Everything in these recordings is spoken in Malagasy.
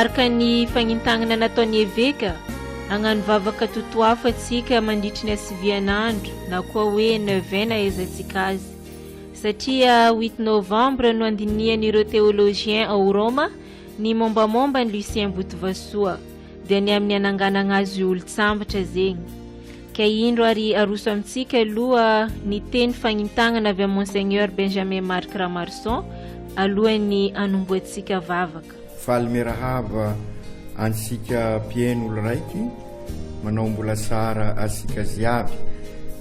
araka ny fanintagnana nataony eveka hagnano vavaka totoafo atsika mandritry ny asivian'andro na koa hoe 9 na ezatsika azy satria 8 novembre no andinian'ireo théologien ao Roma ny mombamomba ny Lucien Botovasoa dia ny amin'ny ananganana azy olo-tsambatra zegny ka indro ary aroso amintsika aloha ny teny fanintagnana avy amin'ny Monseigneur Benjamin Marc Ramarson alohan'ny anomboantsika vavaka. Faly miarahaba ansika mpiain'olo raiky manao mbola tsara asika ziavy.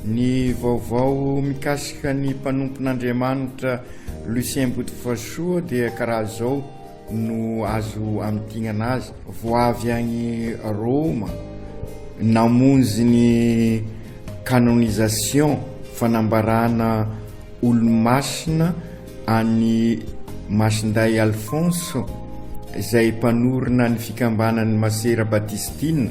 Ny vaovao mikasika ny mpanompon'Andriamanitra Lucien Botovasoa dia karaha zao no azo amtignana azy. Voavy agny Roma namonjy ny canonisation fanambarana olo-masina any Masinday Alfonso izay mpanorina ny fikambanan'ny Masera Batistine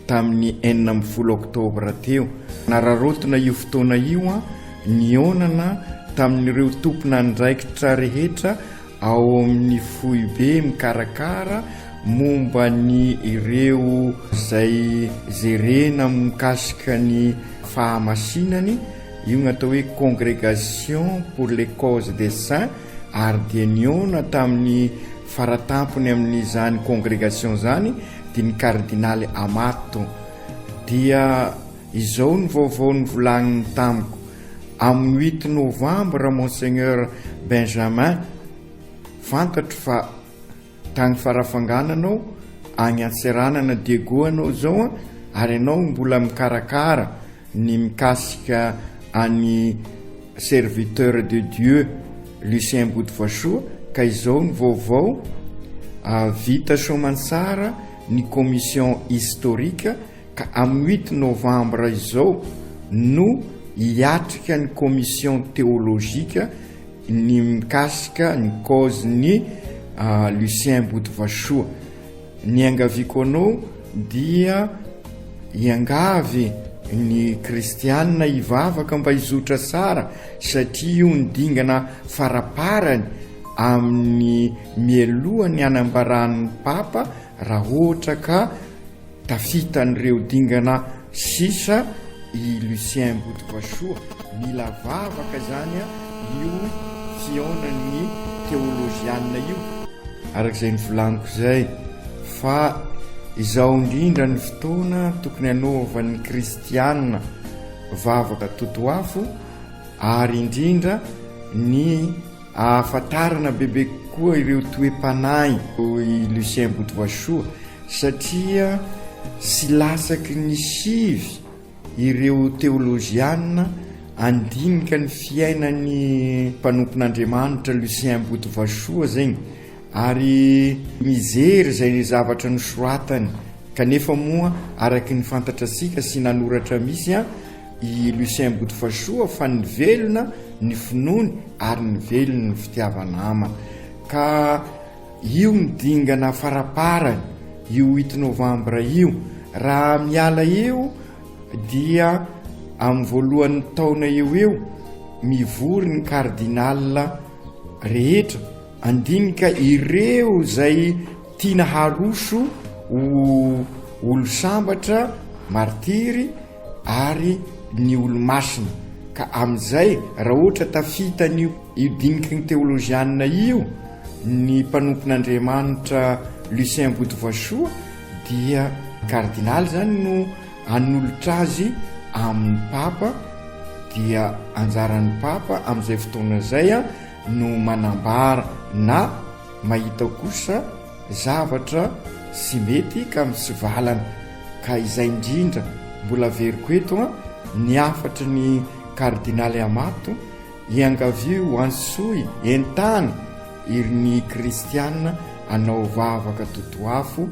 tamin'ny 14 oktobra teo. Nararotona io fotoana io nionana tamin'ireo tompona andraikitra rehetra ao amin'ny foibe mikarakara momba ny ireo zay jerena mikasika ny fahamasinany io gn'atao hoe Congrégation pour les causes des saints ary dia niona tamin'ny faratampony amin'izany congrégation zany dia ny cardinal Amato. Dia izao ny vaovao ny volagniny tamiko amin'ny 8 novembre Monseigneur Benjamin fantatro fa tagny farafangananao agny Antsiranana Diego anao zao ary anao mbola mikarakara ny mikasika any serviteur de Dieu Lucien Botovasoa ka izao ny vaovao vita soamantsara ny commission historique ka amin'ny 8 novembre izao no hiatrika ny commission théologique ny mikasika ny cause ny Lucien Botovasoa. Ny angaviko anao dia iangavy ny kristianina hivavaka mba hizotra tsara satria io ny dingana faraparany amin'ny mielohan'ny anambaran'ny papa raha ohatra ka tafitan'ireo dingana sisa i Lucien Botovasoa. Mila vavaka zany io fionan'ny théologianina io arak'izay ny volaniko zay fa izao indrindra ny fotoana tokony hanaovan'ny kristianina vavaka totoafo ary indrindra ny ahafantarana bebe koa ireo toe-panahy i Lucien Botovasoa satria sy lasaky ny sivy ireo théologianina andinika ny fiainan'ny mpanompon'Andriamanitra Lucien Botovasoa zegny ary mizery zay ny zavatra nosoratany kanefa moa araky ny fantatrasika sy nanoratra misy i Lucien Botovasoa fa nivelona ny finoany ary nivelona ny fitiavanama ka io midingana faraparany io 8 novembre io raha miala eo dia amin'ny voalohan'ny taona eo mivory ny cardinal rehetra andinika ireo zay tiana haroso olo sambatra martiry ary ny olo-masina ka amin'izay raha ohatra tafitany io dinika ny théologianina io ny mpanompon'Andriamanitra Lucien Botovasoa dia cardinal zany no anolotra azy amin'ny papa dia anjaran'ny papa amin'izay fotoana zay no manambara na mahita kosa zavatra sy mety ka mitsivalana ka izay indrindra mbola veriko eto ny afatry ny cardinal Amato iangavio ansoy entany irny kristianina anao vavaka totoafo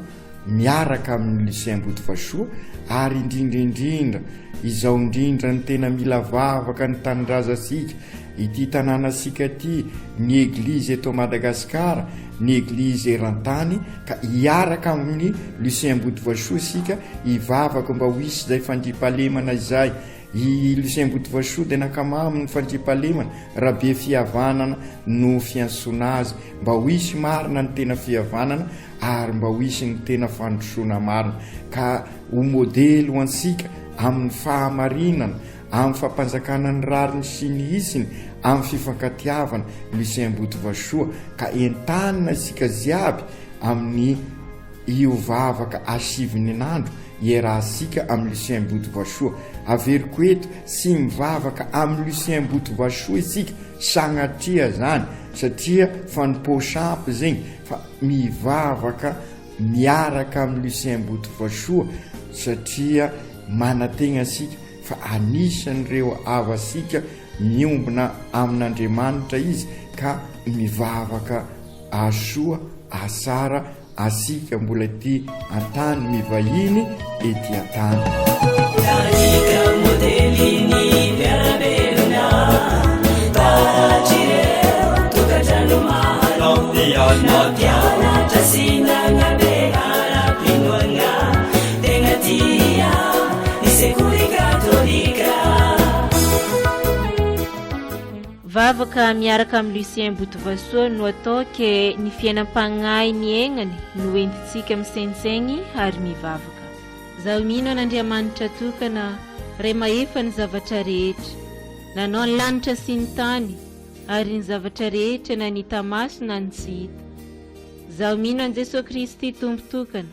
miaraka amin'ny Lucien Botovasoa ary indrindraindrindra izao indrindra ny tena mila vavaka ny tanindrazasika ity tanànasika ty ny eglizy eto Madagasikara ny eglizy erantany ka hiaraka amin'ny Lucien Botovasoa sika hivavaka mba ho hisy zay fandripahalemana izay I Lucien Botovasoa dia nakama amin'ny fandriampahalemana raha be fihavanana no fiantsoana azy mba ho isy marina ny tena fihavanana ary mba ho isy ny tena fandrosoana marina ka ho modely ho antsika amin'ny fahamarinana amin'ny fampanjakana ny rariny sy ny isiny amin'ny fifankatiavana Lucien Botovasoa ka entanina isika ziaby amin'ny io vavaka asiviny an'andro iarahasika amin'ny Lucien Botovasoa averiko eto sy mivavaka amin'ny Lucien Botovasoa isika sagnatria zany satria fanomposampy zegny fa mivavaka miaraka amin'ny Lucien Botovasoa satria manategna asika fa anisan'ireo avasika miombona amin'Andriamanitra izy ka mivavaka asoa asara asika mbola ty antany mivahiny ety antany vavaka miaraka amin'ny Lucien Botovasoa no atao ke ny fiainam-pagnahy ny aignany no entintsika misaintsaigny ary mivavaka. Zaho mino an'Andriamanitra tokana ray mahefa ny zavatra rehetra nanao ny lanitra sy ny tany ary ny zavatra rehetra na ny hita maso na ny tsy hita. Zaho mino an Jesosy Kristy tompo tokana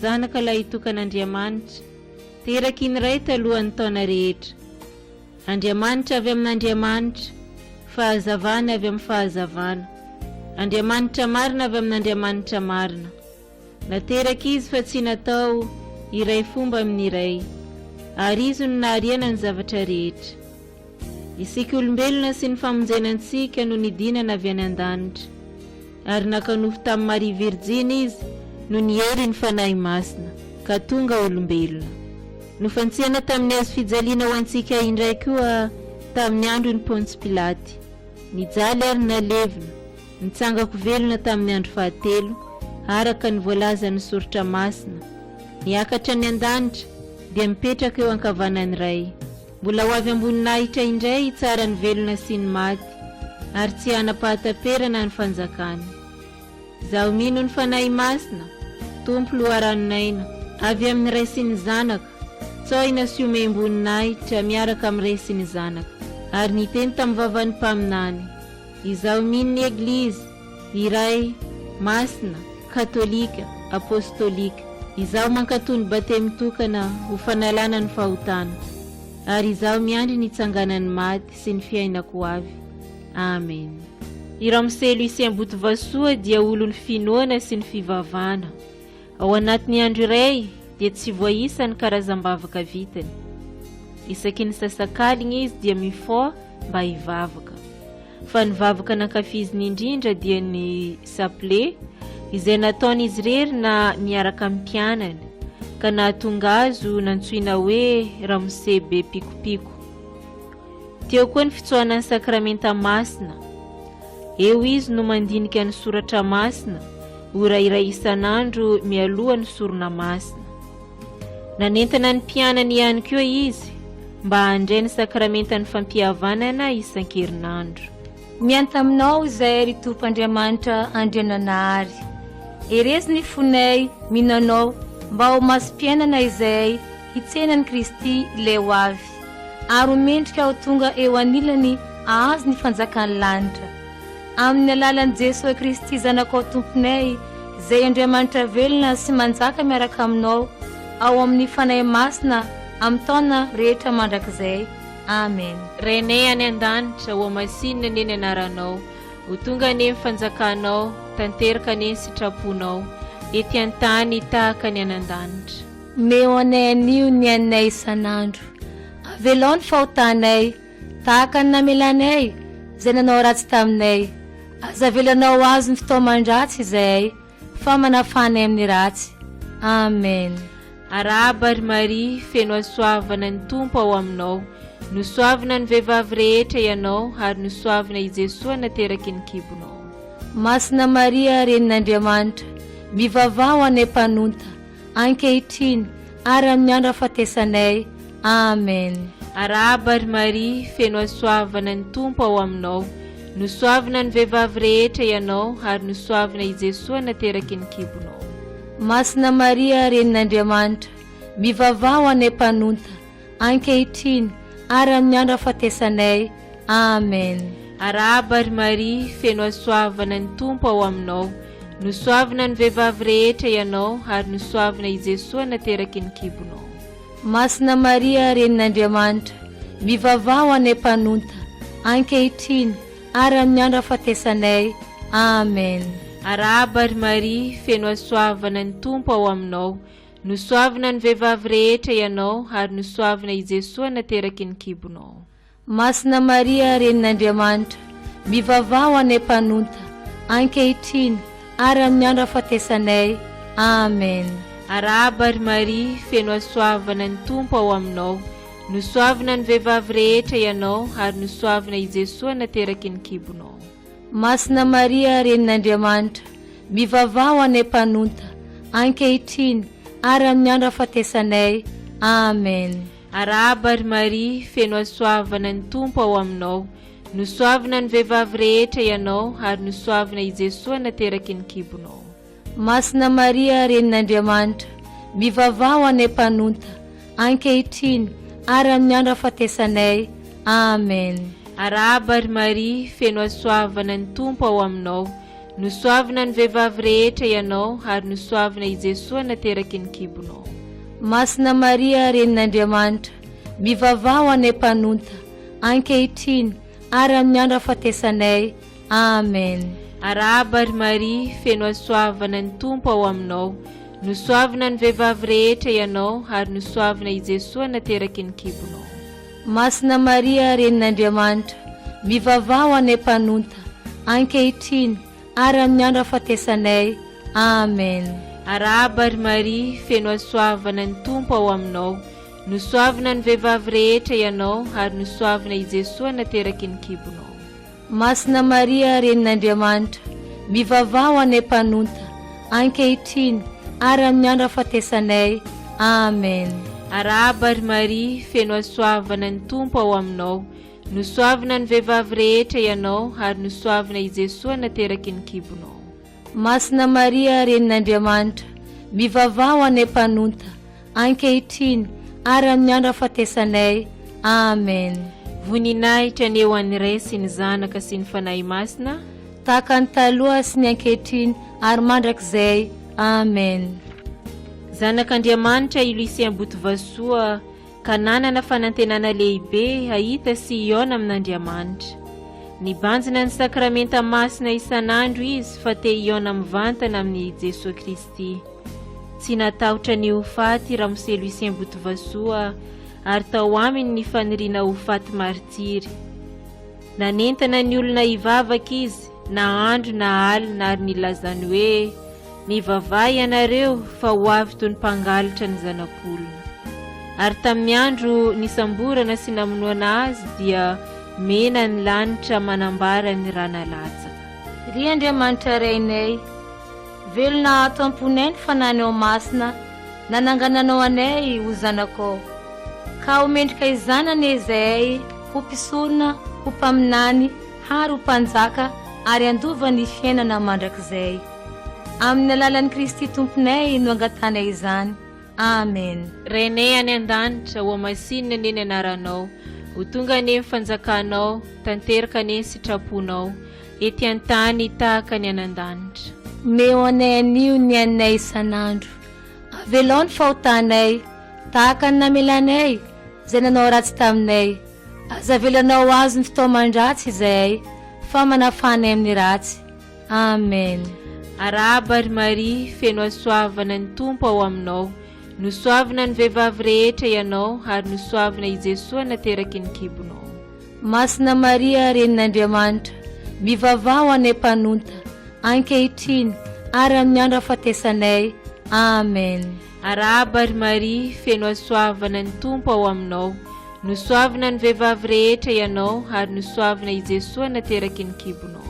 zanaka lahy tokan'Andriamanitra teraky ny ray talohan'ny taona rehetra. Andriamanitra avy amin'Andriamanitra, fahazavana avy amin'ny fahazavana, Andriamanitra marina avy amin'Andriamanitra marina. Nateraka izy fa tsy natao iray fomba amin'ny iray, ary izy no nahariana ny zavatra rehetra. Isika olombelona sy ny famonjenantsika no nidinana avy any an-danitra, ary nakanofo tamin'ny Maria Virjiny izy no nihery ny fanahy masina ka tonga olombelona. Nofantsihana tamin'ny azo fijaliana ho antsika indray koa tamin'ny andro ny Pontsy Pilaty. Nijaly ary nalevina, nitsangako velona tamin'ny andro fahatelo araka ny voalaza ny soratra masina. Niakatra ny an-danitra dia mipetraka eo ankavanany ray. Mbola ho avy amboninahitra indray tsara ny velona sy ny maty, ary tsy hanapahataperana ny fanjakany. Zaho mino ny fanahy masina, tompo loharanonaina, avy amin'ny ray sy ny zanaka, tsoina sy omem-boninahitra miaraka amin'ny ray sy ny zanaka, ary niteny tamin'ny vavan'ny mpaminany. Izaho mino ny eglizy iray masina, katolika, apostolika. Izaho mankatony batemy tokana ho fanalana ny fahotana, ary izaho miandry ny itsanganan'ny maty sy ny fiainako avy. Amen. I Ramose Lucien Botovasoa dia olo ny finoana sy ny fivavana. Ao anatin'ny andro iray dia tsy voaisa ny karazam-bavaka vitany. Isaky ny sasakaligny izy dia mifao mba hivavaka. Fa ny vavaka nankafiziny indrindra dia ny saple izay nataon'izy rery na miaraka amin'ny mpianany, ka nahatonga azo nantsoina hoe Ramose be pikopiko. Teo koa ny fitsoahana ny sakramenta masina. Eo izy no mandinika ny soratra masina, ora iray isan'andro mialoha ny sorona masina. Nanentana ny mpianany ihany koa izy mba handray ny sakramenta ny fampihavanana isan-kerinandro. Mianta aminao izay ry Tompoandriamanitra Andriananahary. Eresy ny fonay minanao mba ho masom-piainana izay hitsenan'i Kristy le ho avy, ary homendrika ho tonga eo anilany ahazo ny fanjakan'ny lanitra. Amin'ny alalan'i Jesosy Kristy zanakao tomponay, izay Andriamanitra velona sy manjaka miaraka aminao ao amin'ny fanahy masina amin'ny taona rehetra mandrakizay. Amen. Renay any an-danitra ho masinina ny anaranao, ho tonga ane ny fanjakanao, tanteraka ane ny sitraponao, ety an-tany tahaka ny any an-danitra. Meo anay anio ny anay isan'andro, avelao ny fahotanay, tahaka ny namelanay, izay nanao ratsy taminay. Aza avelanao azo ny fitaoman-dratsy izay, fa manafanay amin'ny ratsy. Amen. Arahaba ary Maria, feno asoavana ny Tompo ao aminao. Nosoavina ny vehivavy rehetra ianao, ary nosoavina i Jesosy nateraky ny kibonao. Masina Maria, renin'Andriamanitra, mivavao anay mpanonta, ankehitriny ary amin'ny andro ahafatesanay. Amen. arahaba ry Maria feno asoavana ny Tompo ao aminao, nosoavana ny vehivavy rehetra ianao ary nosoavana i Jesosy nateraky ny kibonao. Masina Maria renin'Andriamanitra, mivavao anay mpanonta, ankehitriny ary amin'ny andro ahafatesanay. Amen. Arahaba ry Maria feno asoavana ny Tompo ao aminao, nosoavana ny vehivavy rehetra ianao ary nosoavana i Jesosy nateraky ny kibonao. Masina Maria renin'Andriamanitra, mivavao anay mpanonta, ankehitriny ary amin'ny andro ahafatesanay. Amen. Arahaba ry Maria feno asoavana ny Tompo ao aminao, nosoavana ny vehivavy rehetra ianao ary nosoavana i Jesosy nateraky ny kibonao. Masina Maria renin'Andriamanitra, mivavao anay mpanonta, ankehitriny ary amin'ny andro ahafatesanay. Amen. Arahaba ry Maria feno asoavana ny Tompo ao aminao, nosoavana ny vehivavy rehetra ianao ary nosoavana i Jesosy nateraky ny kibonao. Masina Maria renin'Andriamanitra, mivavao anay mpanonta, ankehitriny ary amin'ny andro ahafatesanay. Amen. Arahaba ry Maria feno asoavana ny Tompo ao aminao, nosoavana ny vehivavy rehetra ianao ary nosoavana i Jesosy nateraky ny kibonao. Masina Maria renin'Andriamanitra, mivavao anay mpanonta, ankehitriny ary amin'ny andro ahafatesanay. Amen. Arahaba ry Maria feno asoavana ny Tompo ao aminao, nosoavana ny vehivavy rehetra ianao ary nosoavana i Jesosy nateraky ny kibonao. Masina Maria renin'Andriamanitra, mivavao anay mpanonta, ankehitriny ary amin'ny andro ahafatesanay. Amen. Arahaba ry Maria feno asoavana ny Tompo ao aminao, nosoavana ny vehivavy rehetra ianao ary nosoavana i Jesosy nateraky ny kibonao. Masina Maria renin'Andriamanitra, mivavao anay mpanonta, ankehitriny ary amin'ny andro ahafatesanay. Amen. Arahaba ry Maria feno asoavana ny Tompo ao aminao, nosoavana ny vehivavy rehetra ianao ary nosoavana i Jesosy nateraky ny kibonao. Masina Maria renin'Andriamanitra, mivavao anay mpanonta, ankehitriny ary amin'ny andro ahafatesanay. Amen. Arahaba ry Maria feno asoavana ny Tompo ao aminao, nosoavana ny vehivavy rehetra ianao ary nosoavana i Jesosy nateraky ny kibonao. Masina Maria renin'Andriamanitra, mivavao anay mpanonta, ankehitriny ary amin'ny andro ahafatesanay. Amen. Voninahitra ny eo an'ny Ray sy ny Zanaka sy ny Fanahy Masina, tahaka ny taloha sy ny ankehitriny ary mandrakizay. Amen. Zanak'Andriamanitra Ilisy Ambotovasoa, ka nanana fanantenana lehibe ahita sy iona amin'Andriamanitra. Nibanjina ny sakramenta masina isan'andro izy fa te iona mivantana amin'ny Jesosy Kristy. Tsy natahotra ny ho faty Ramose Ilisy Ambotovasoa ary tao aminy ny faniriana ho faty martiry. Nanentana ny olona hivavaka izy, na andro na alina ary nilazany hoe, nivavay ianareo fa ho avy toy ny mpangalatra ny zanak'olona. Ary tamin'ny andro nisamborana sy namonoana azy dia mena ny lanitra manambara ny ranalatsaka. Ry Andriamanitra rainay, velona tamponay ny fananao masina, nanangananao anay ho zanakao. Ka omendrika izanany izay ho mpisorona, ho mpaminany, ary ho mpanjaka ary andova ny fiainana mandrakizay. Amin'ny alalan'i Kristy tomponay no angatanay izany. Amen. Rainay any an-danitra ho amasinina ny anaranao, ho tonga ny fanjakanao, tanteraka ny sitraponao, ety an-tany tahaka ny anan-danitra. Meo anay anio ny anay isan'andro, avelao ny fahotanay, tahaka ny namelanay, zay nanao ratsy taminay. Aza avelanao azy ny fotoaman-dratsy izay, fa manafanay amin'ny ratsy. Amen. Arahaba ry Maria feno asoavana ny Tompo ao aminao, nosoavana ny vehivavy rehetra ianao ary nosoavana i Jesosy nateraky ny kibonao. Masina Maria renin'Andriamanitra, mivavao anay mpanonta, ankehitriny ary amin'ny andro ahafatesanay. Amen. Arahaba ry Maria feno asoavana ny Tompo ao aminao, nosoavana ny vehivavy rehetra ianao ary nosoavana i Jesosy nateraky ny kibonao.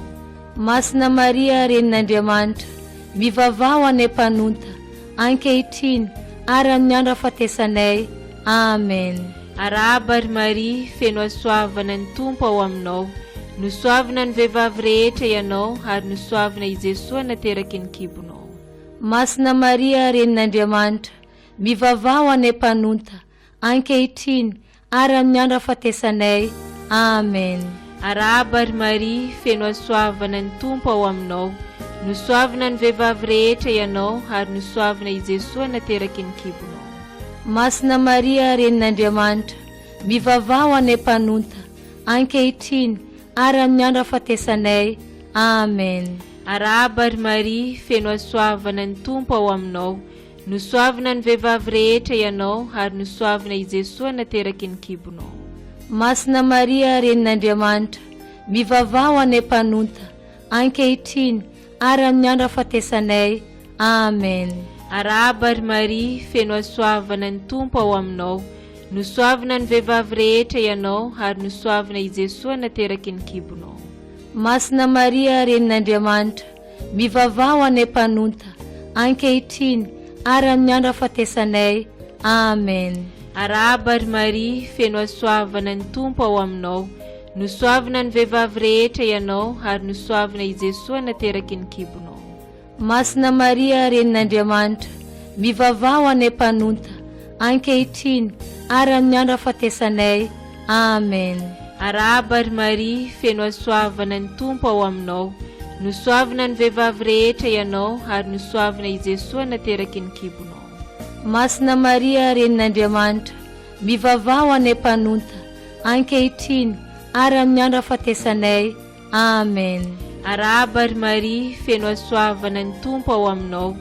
Masina Maria renin'Andriamanitra, mivavao anay mpanonta, ankehitriny ary amin'ny andro ahafatesanay. Amen. Arahaba ary Maria, feno asoavana ny Tompo ao aminao. Nosoavana ny vehivavy rehetra ianao, ary nosoavana i Jesosy nateraky ny kibonao. Masina Maria, renin'Andriamanitra, mivavao any ampanonta, ankehitriny ary amin'ny andro ahafatesanay. Amen. Arahaba ary Maria, feno asoavana ny Tompo ao aminao. Nosoavana ny vehivavy rehetra ianao, ary nosoavana i Jesosy nateraky ny kibonao. Masina Maria, renin'Andriamanitra, mivavao any ampanonta, ankehitriny ary amin'ny andro ahafatesanay. Amen. Arahaba ary Maria, feno asoavana ny Tompo ao aminao. Nosoavana ny vehivavy rehetra ianao, ary nosoavana i Jesosy nateraky ny kibonao. Masina Maria, renin'Andriamanitra, mivavao any ampanonta, ankehitriny ary amin'ny andro ahafatesanay. Amen. Arahaba ary Maria, feno asoavana ny Tompo ao aminao. Nosoavana ny vehivavy rehetra ianao, ary nosoavana i Jesosy nateraky ny kibonao. Masina Maria, renin'Andriamanitra, mivavao any ampanonta, ankehitriny ary amin'ny andro ahafatesanay. Amen. Arahaba ary Maria, feno asoavana ny Tompo ao aminao. Nosoavana ny vehivavy rehetra ianao, ary nosoavana i Jesosy nateraky ny kibonao. Masina Maria, renin'Andriamanitra, mivavao any ampanonta, ankehitriny ary amin'ny andro ahafatesanay. Amen. Arahaba ary Maria, feno asoavana ny Tompo ao aminao. Nosoavana ny vehivavy rehetra ianao, ary nosoavana i Jesosy nateraky ny kibonao. Masina Maria, renin'Andriamanitra, mivavao any ampanonta, ankehitriny ary amin'ny andro ahafatesanay. Amen. Arahaba ary Maria, feno asoavana ny Tompo ao aminao.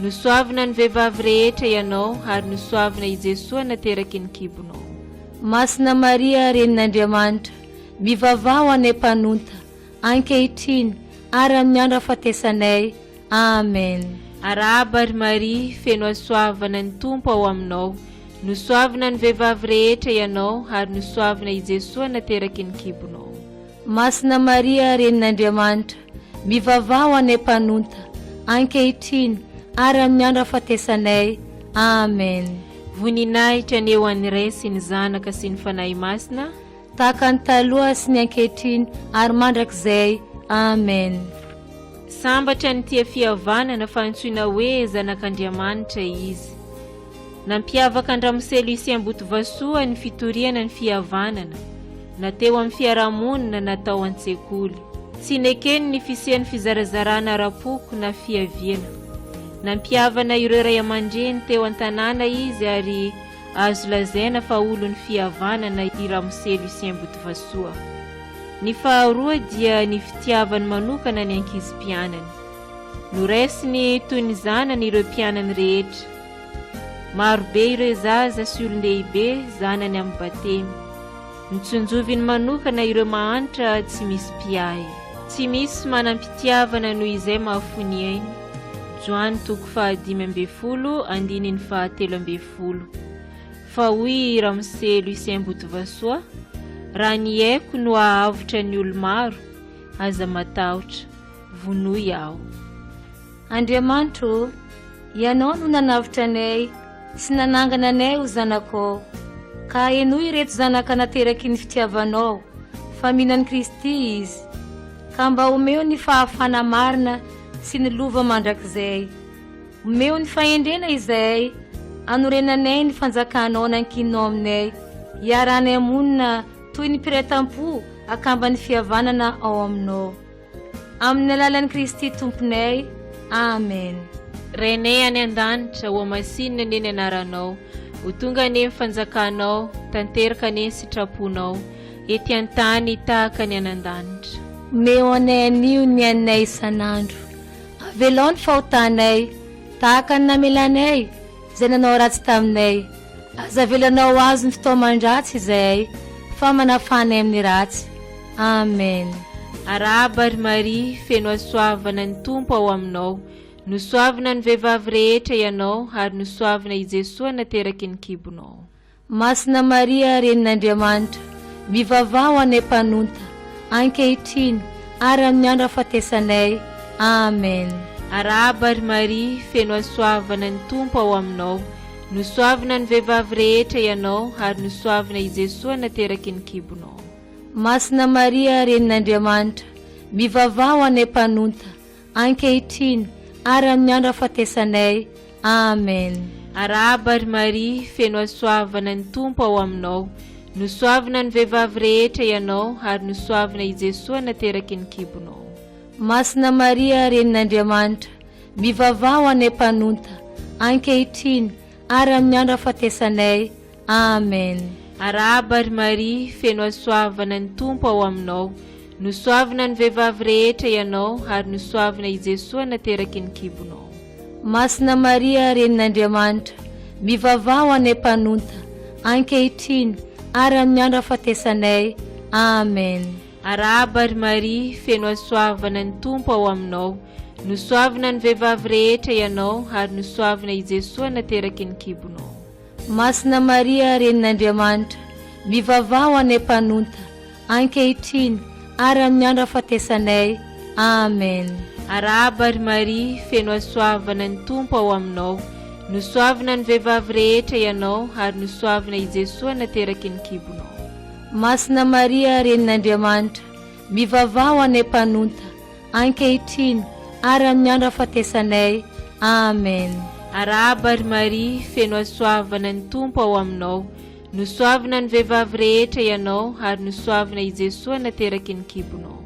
Nosoavana ny vehivavy rehetra ianao, ary nosoavana i Jesosy nateraky ny kibonao. Masina Maria, renin'Andriamanitra, mivavao any ampanonta, ankehitriny ary amin'ny andro ahafatesanay. Amen. Arahaba ary Maria, feno asoavana ny Tompo ao aminao. Nosoavana ny vehivavy rehetra ianao, ary nosoavana i Jesosy nateraky ny kibonao. Masina Maria, renin'Andriamanitra, mivavao any ampanonta, ankehitriny ary amin'ny andro ahafatesanay. Amen. Voninahitra ny eo an'iray sy ny zanaka sy ny fanahy masina, tahaka ny taloha sy ny ankehitriny ary mandrakizay. Amen. Sambatra ny tia fihavanana fa antsoina hoe zanak'Andriamanitra izy. Nampiavaka andramoselo Isambotovasoa ny fitoriana ny fihavanana, nateo amin'ny fiarahamonina natao an-tsekoly. Tsy nekeny ny fisian'ny fizarazarana ara-poko na fiaviana. Nampiavana ireo ray aman-dreny teo an-tanàna izy, ary azo lazaina fa olo ny fihavanana i ramoselo Isambotovasoa. Ny faharoa dia ny fitiavany manokana ny ankizy-pianany. Noraisiny toy ny zanany ireo mpianany rehetra. Marobe ireo zaza sy olon-dehibe zanany amin'ny batemy. Nitsonjoviny manokana ireo mahantra tsy misy mpiahy. Tsy misy manampitiavana noho izay mahafony ainy. Joany 5:12-13. Fa hoy ramoselo Isambotovasoa, raha ny haiko no ahavotra ny olo maro, aza matahotra, vonoy aho. Andriamanitro, ianao no nanavitra anay sy nanangana anay ho zanakao, ka enoy ireto zanaka nateraky ny fitiavanao, fa mihinany Kristy izy, ka mba omeo ny fahafana marina sy ny lova mandrakizay. Omeo ny fahendrena izay anorenanay ny fanjakanao nankinao aminay, hiaranay amonina toy ny piretam-po akamba ny fihavanana ao aminao. Amin'ny alalan'i Kristy tomponay. Amen. Renay any an-danitra ho amasinina neny anaranao, ho tonga neny fanjakanao, tanteraka neny sitraponao, ety an-tany tahaka ny anan-danitra. Meo anay anio ny anay isan'andro, avelao ny fahotanay, tahaka ny namelanay, izay nanao ratsy taminay. Aza avelanao azo ny fotoaman-dratsy izay, fa manafanay amin'ny ratsy. Amen. Arahaba ary Maria, feno asoavana ny Tompo ao aminao. Nosoavana ny vehivavy rehetra ianao, ary nosoavana i Jesosy nateraky ny kibonao. Masina Maria, renin'Andriamanitra, mivavao any ampanonta, ankehitriny ary amin'ny andro ahafatesanay. Amen. Arahaba ary Maria, feno asoavana ny Tompo ao aminao. nosoavana ny vehivavy rehetra ianao ary nosoavana i Jesosy nateraky ny kibonao. Masina Maria renin'Andriamanitra, mivavao any mpanonta ankehitriny ary amin'ny andro ahafatesanay. Amen. Arahaba ary Maria, feno asoavana ny Tompo ao aminao, nosoavana ny vehivavy rehetra ianao ary nosoavana i Jesosy nateraky ny kibonao. Masina Maria renin'Andriamanitra, mivavao any mpanonta ankehitriny ary amin'ny andro ahafatesanay. Amen. Arahaba ary Maria, feno asoavana ny Tompo ao aminao, nosoavana ny vehivavy rehetra ianao ary nosoavana i Jesosy nateraky ny kibonao. Masina Maria renin'Andriamanitra, mivavao any mpanonta ankehitriny ary amin'ny andro ahafatesanay. Amen. Arahaba ary Maria, feno asoavana ny Tompo ao aminao, nosoavana ny vehivavy rehetra ianao ary nosoavana i Jesosy nateraky ny kibonao. Masina Maria renin'Andriamanitra, mivavao any mpanonta ankehitriny ary amin'ny andro ahafatesanay. Amen. Arahaba ary Maria, feno asoavana ny Tompo ao aminao, nosoavana ny vehivavy rehetra ianao ary nosoavana i Jesosy nateraky ny kibonao. Masina Maria renin'Andriamanitra, mivavao any mpanonta ankehitriny ary amin'ny andro ahafatesanay. Amen. Arahaba ary Maria, feno asoavana ny Tompo ao aminao, nosoavana ny vehivavy rehetra ianao ary nosoavana i Jesosy nateraky ny kibonao.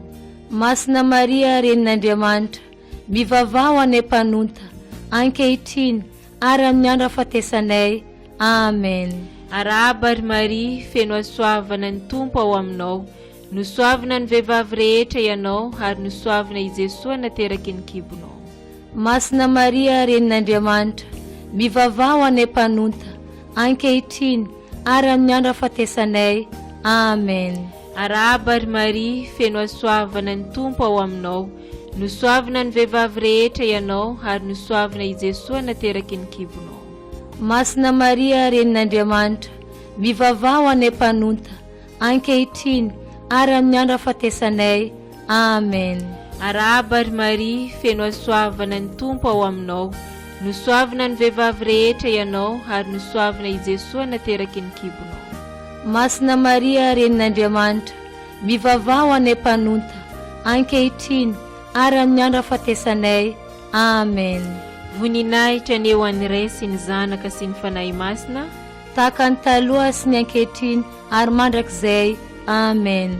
Masina Maria renin'Andriamanitra, mivavao any mpanonta ankehitriny ary amin'ny andro ahafatesanay. Amen. Arahaba ary Maria, feno asoavana ny Tompo ao aminao, nosoavana ny vehivavy rehetra ianao ary nosoavana i Jesosy nateraky ny kibonao. Masina Maria renin'Andriamanitra, mivavao any mpanonta ankehitriny ary amin'ny andro ahafatesanay. Amen. Arahaba ary Maria, feno asoavana ny Tompo ao aminao, nosoavana ny vehivavy rehetra ianao ary nosoavana i Jesosy nateraky ny kibonao. Masina Maria renin'Andriamanitra, mivavao any mpanonta ankehitriny ary amin'ny andro ahafatesanay. Amen. Arahaba ary Maria, feno asoavana ny Tompo ao aminao, nosoavana ny vehivavy rehetra ianao ary nosoavana i Jesosy nateraky ny kibonao. Masina Maria renin'Andriamanitra, mivavao any mpanonta ankehitriny ary amin'ny andro ahafatesanay. Amen. Voninahitra ny eo an'ny Ray sy ny Zanaka sy ny Fanahy Masina, tahaka ny taloha sy ny ankehitriny ary mandrakizay. Amen.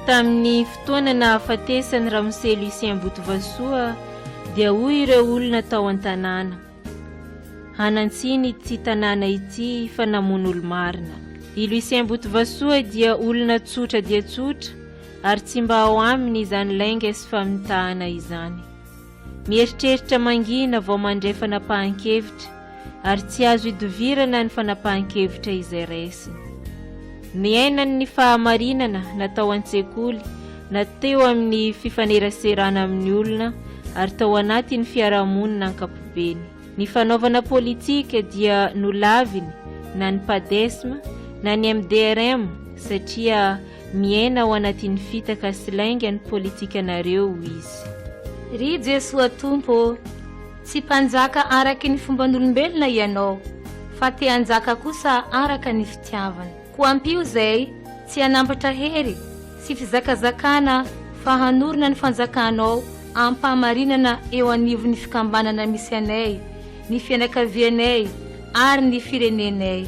Tamin'ny fotoana nahafatesany Ramose Lucien Botovasoa dia hoy ireo olona tao an-tanàna, hanantsiny ity tanàna ity fa namono olo marina. I Lucien Botovasoa dia olona tsotra dia tsotra ary tsy mba ao aminy izany lainga sy famitahana izany. Mieritreritra mangina vao mandray fanapahan-kevitra ary tsy azo idovirana ny fanapahan-kevitra izay raisiny. Niainany ny fahamarinana natao an-tsekoly, nateo amin'ny fifaneraserana amin'ny olona ary tao anatin'ny fiarahamonina ankapobeny. Ny fanaovana politika dia nolaviny na ny padesma na ny MDRM satria miaina ao anatin'ny fitaka sy lainga ny politikanareo izy. Ry Jesosy Tompo, tsy mpanjaka araka ny fomban'olombelona ianao, fa te hanjaka kosa araka ny fitiavana. Ko ampio zay tsy hanambatra hery sy fizakazakana fa hanorina ny fanjakanao ampahamarinana eo anivon'ny fikambanana misy anay, ny fianakavianay ary ny firenenay.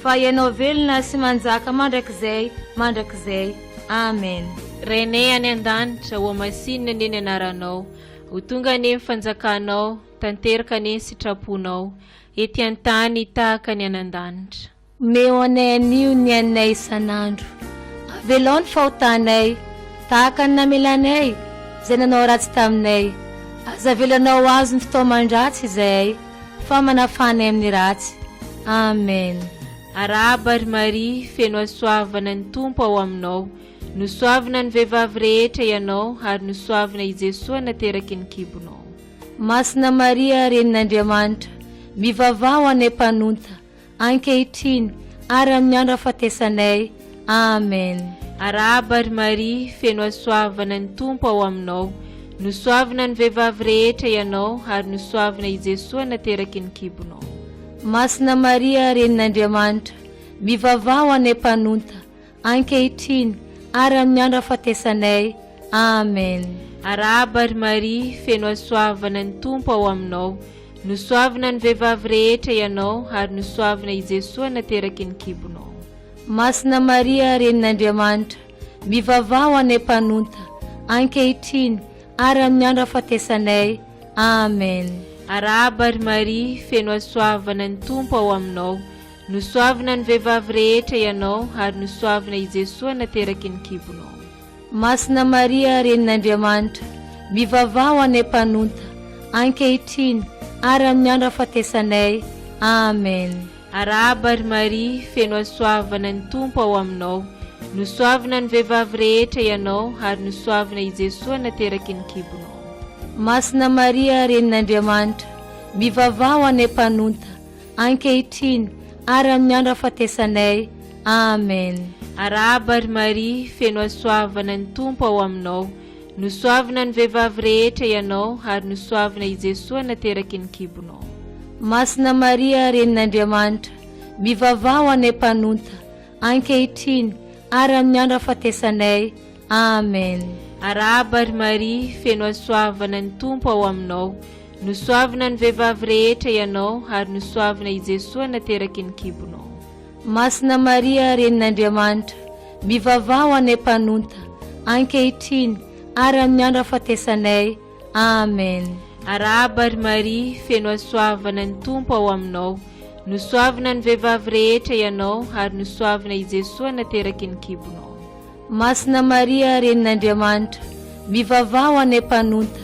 Fa ianao velona sy manjaka mandrakizay. Amen. Renay any an-danitra ho amasinina neny anaranao, ho tonga neny fanjakanao, tanteraka neny sitraponao, ety an-tany tahaka ny anan-danitra. Meo anay anio ny anay isan'andro, avelao ny fahotanay, tahaka ny namelanay, zay nanao ratsy taminay. Aza avelanao azo ny fitaoman-dratsy izay, fa manafanay amin'ny ratsy. Amen. Arahaba ary Maria, feno asoavana ny Tompo ao aminao, nosoavana ny vehivavy rehetra ianao ary nosoavana i Jesosy nateraky ny kibonao. Masina Maria renin'Andriamanitra, mivavao any mpanonta ankehitriny ary amin'ny andro ahafatesanay. Amen. Arahaba ary Maria, feno asoavana ny Tompo ao aminao, nosoavana ny vehivavy rehetra ianao ary nosoavana i Jesosy nateraky ny kibonao. Masina Maria renin'Andriamanitra, mivavao anay mpanonta, ankehitriny ary amin'ny andro hafatesanay. Amen. Arahaba ry Maria, feno asoavana ny Tompo ao aminao. Nosoavana ny vehivavy rehetra ianao, ary nosoavana i Jesosy nateraky ny kibonao. Masina Maria renin'Andriamanitra, mivavao anay mpanonta, ankehitriny ary amin'ny andro hafatesanay. Amen. Arahaba ry Maria, feno asoavana ny Tompo ao aminao. Nosoavana ny vehivavy rehetra ianao, ary nosoavana i Jesosy nateraky ny kibonao. Masina Maria renin'Andriamanitra, mivavao anay mpanonta, ankehitriny ary amin'ny andro hafatesanay. Amen. Arahaba ry Maria, feno asoavana ny Tompo ao aminao. Nosoavana ny vehivavy rehetra ianao, ary nosoavana i Jesosy nateraky ny kibonao. Masina Maria renin'Andriamanitra, mivavao anay mpanonta, ankehitriny ary amin'ny andro hafatesanay. Amen. Arahaba ry Maria, feno asoavana ny Tompo ao aminao. Nosoavana ny vehivavy rehetra ianao, ary nosoavana i Jesosy nateraky ny kibonao. Masina Maria renin'Andriamanitra, mivavao anay mpanonta, ankehitriny ary amin'ny andro hafatesanay. Amen. Arahaba ry Maria, feno asoavana ny Tompo ao aminao. Nosoavana ny vehivavy rehetra ianao, ary nosoavana i Jesosy nateraky ny kibonao. Masina Maria renin'Andriamanitra, mivavao anay mpanonta, ankehitriny ary amin'ny andro hafatesanay. Amen. Arahaba ry Maria, feno asoavana ny Tompo ao aminao. Nosoavana ny vehivavy rehetra ianao, ary nosoavana i Jesosy nateraky ny kibonao. Masina Maria renin'Andriamanitra, mivavao anay mpanonta,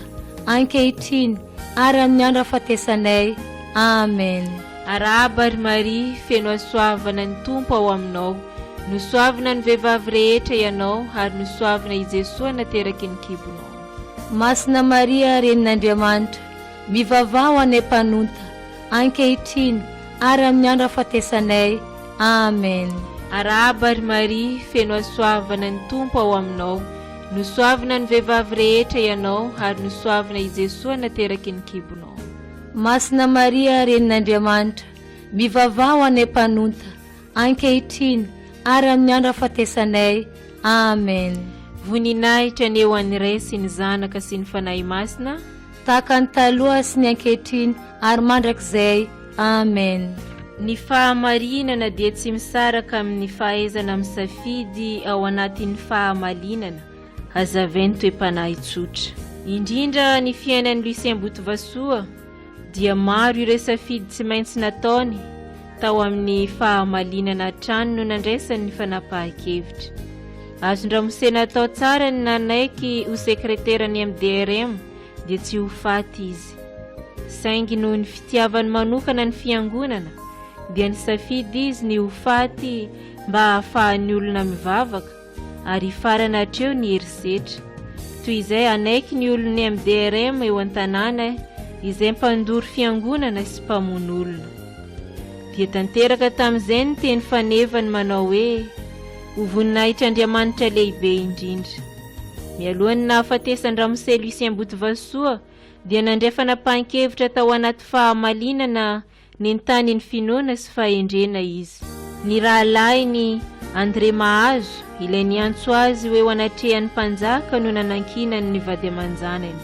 ankehitriny ary amin'ny andro hafatesanay. Amen. Arahaba ry Maria, feno asoavana ny Tompo ao aminao. Nosoavana ny vehivavy rehetra ianao, ary nosoavana i Jesosy nateraky ny kibonao. Masina Maria renin'Andriamanitra, mivavao anay mpanonta, ankehitriny ary amin'ny andro hafatesanay. Amen. Arahaba ry Maria, feno asoavana ny Tompo ao aminao. Nosoavana ny vehivavy rehetra ianao, ary nosoavana i Jesosy nateraky ny kibonao. Masina Maria renin'Andriamanitra, mivavao anay mpanonta, ankehitriny ary amin'ny andro hafatesanay. Amen. Voninahitra ny eo an'ny Ray sy ny Zanaka sy ny Fanahy Masina, tahaka ny taloha sy ny ankehitriny ary mandrakizay. Amen. Ny fahamarinana dia tsy misaraka amin'ny fahaizana misafidy ao anatin'ny fahamalinana, hazavain'ny toe-panahy tsotra. Indrindra ny fiainan'ny Lucien Botovasoa dia maro ireo safidy tsy maintsy nataony tao amin'ny fahamalinana trano no nandraisany ny fanapahan-kevitra. Azon-dramosena atao tsara ny nanaiky ho sekreterany MDRM dia tsy ho faty izy. Saingy noho ny fitiavany manokana ny fiangonana dia ny safidy izy ny ho faty mba hahafahan'ny olona mivavaka ary farana hatreo ny herisetra. Toy izay anaiky ny olon'ny MDRM eo an-tanàna izay mpandoro fiangonana sy mpamono olona. Dia tanteraka tamin'izay ny teny fanevany manao hoe ho voninahitra Andriamanitra lehibe indrindra. Mialohan'ny nahafatesany Ramose Lucien Botovasoa dia nandray fanapahan-kevitra tao anaty fahamalinana nentany ny finoana sy fahendrena izy. Ny rahalahy ny André Mahazo ilay niantso azy hoe anatrehan'ny mpanjaka no nanankinany ny vady aman-janany.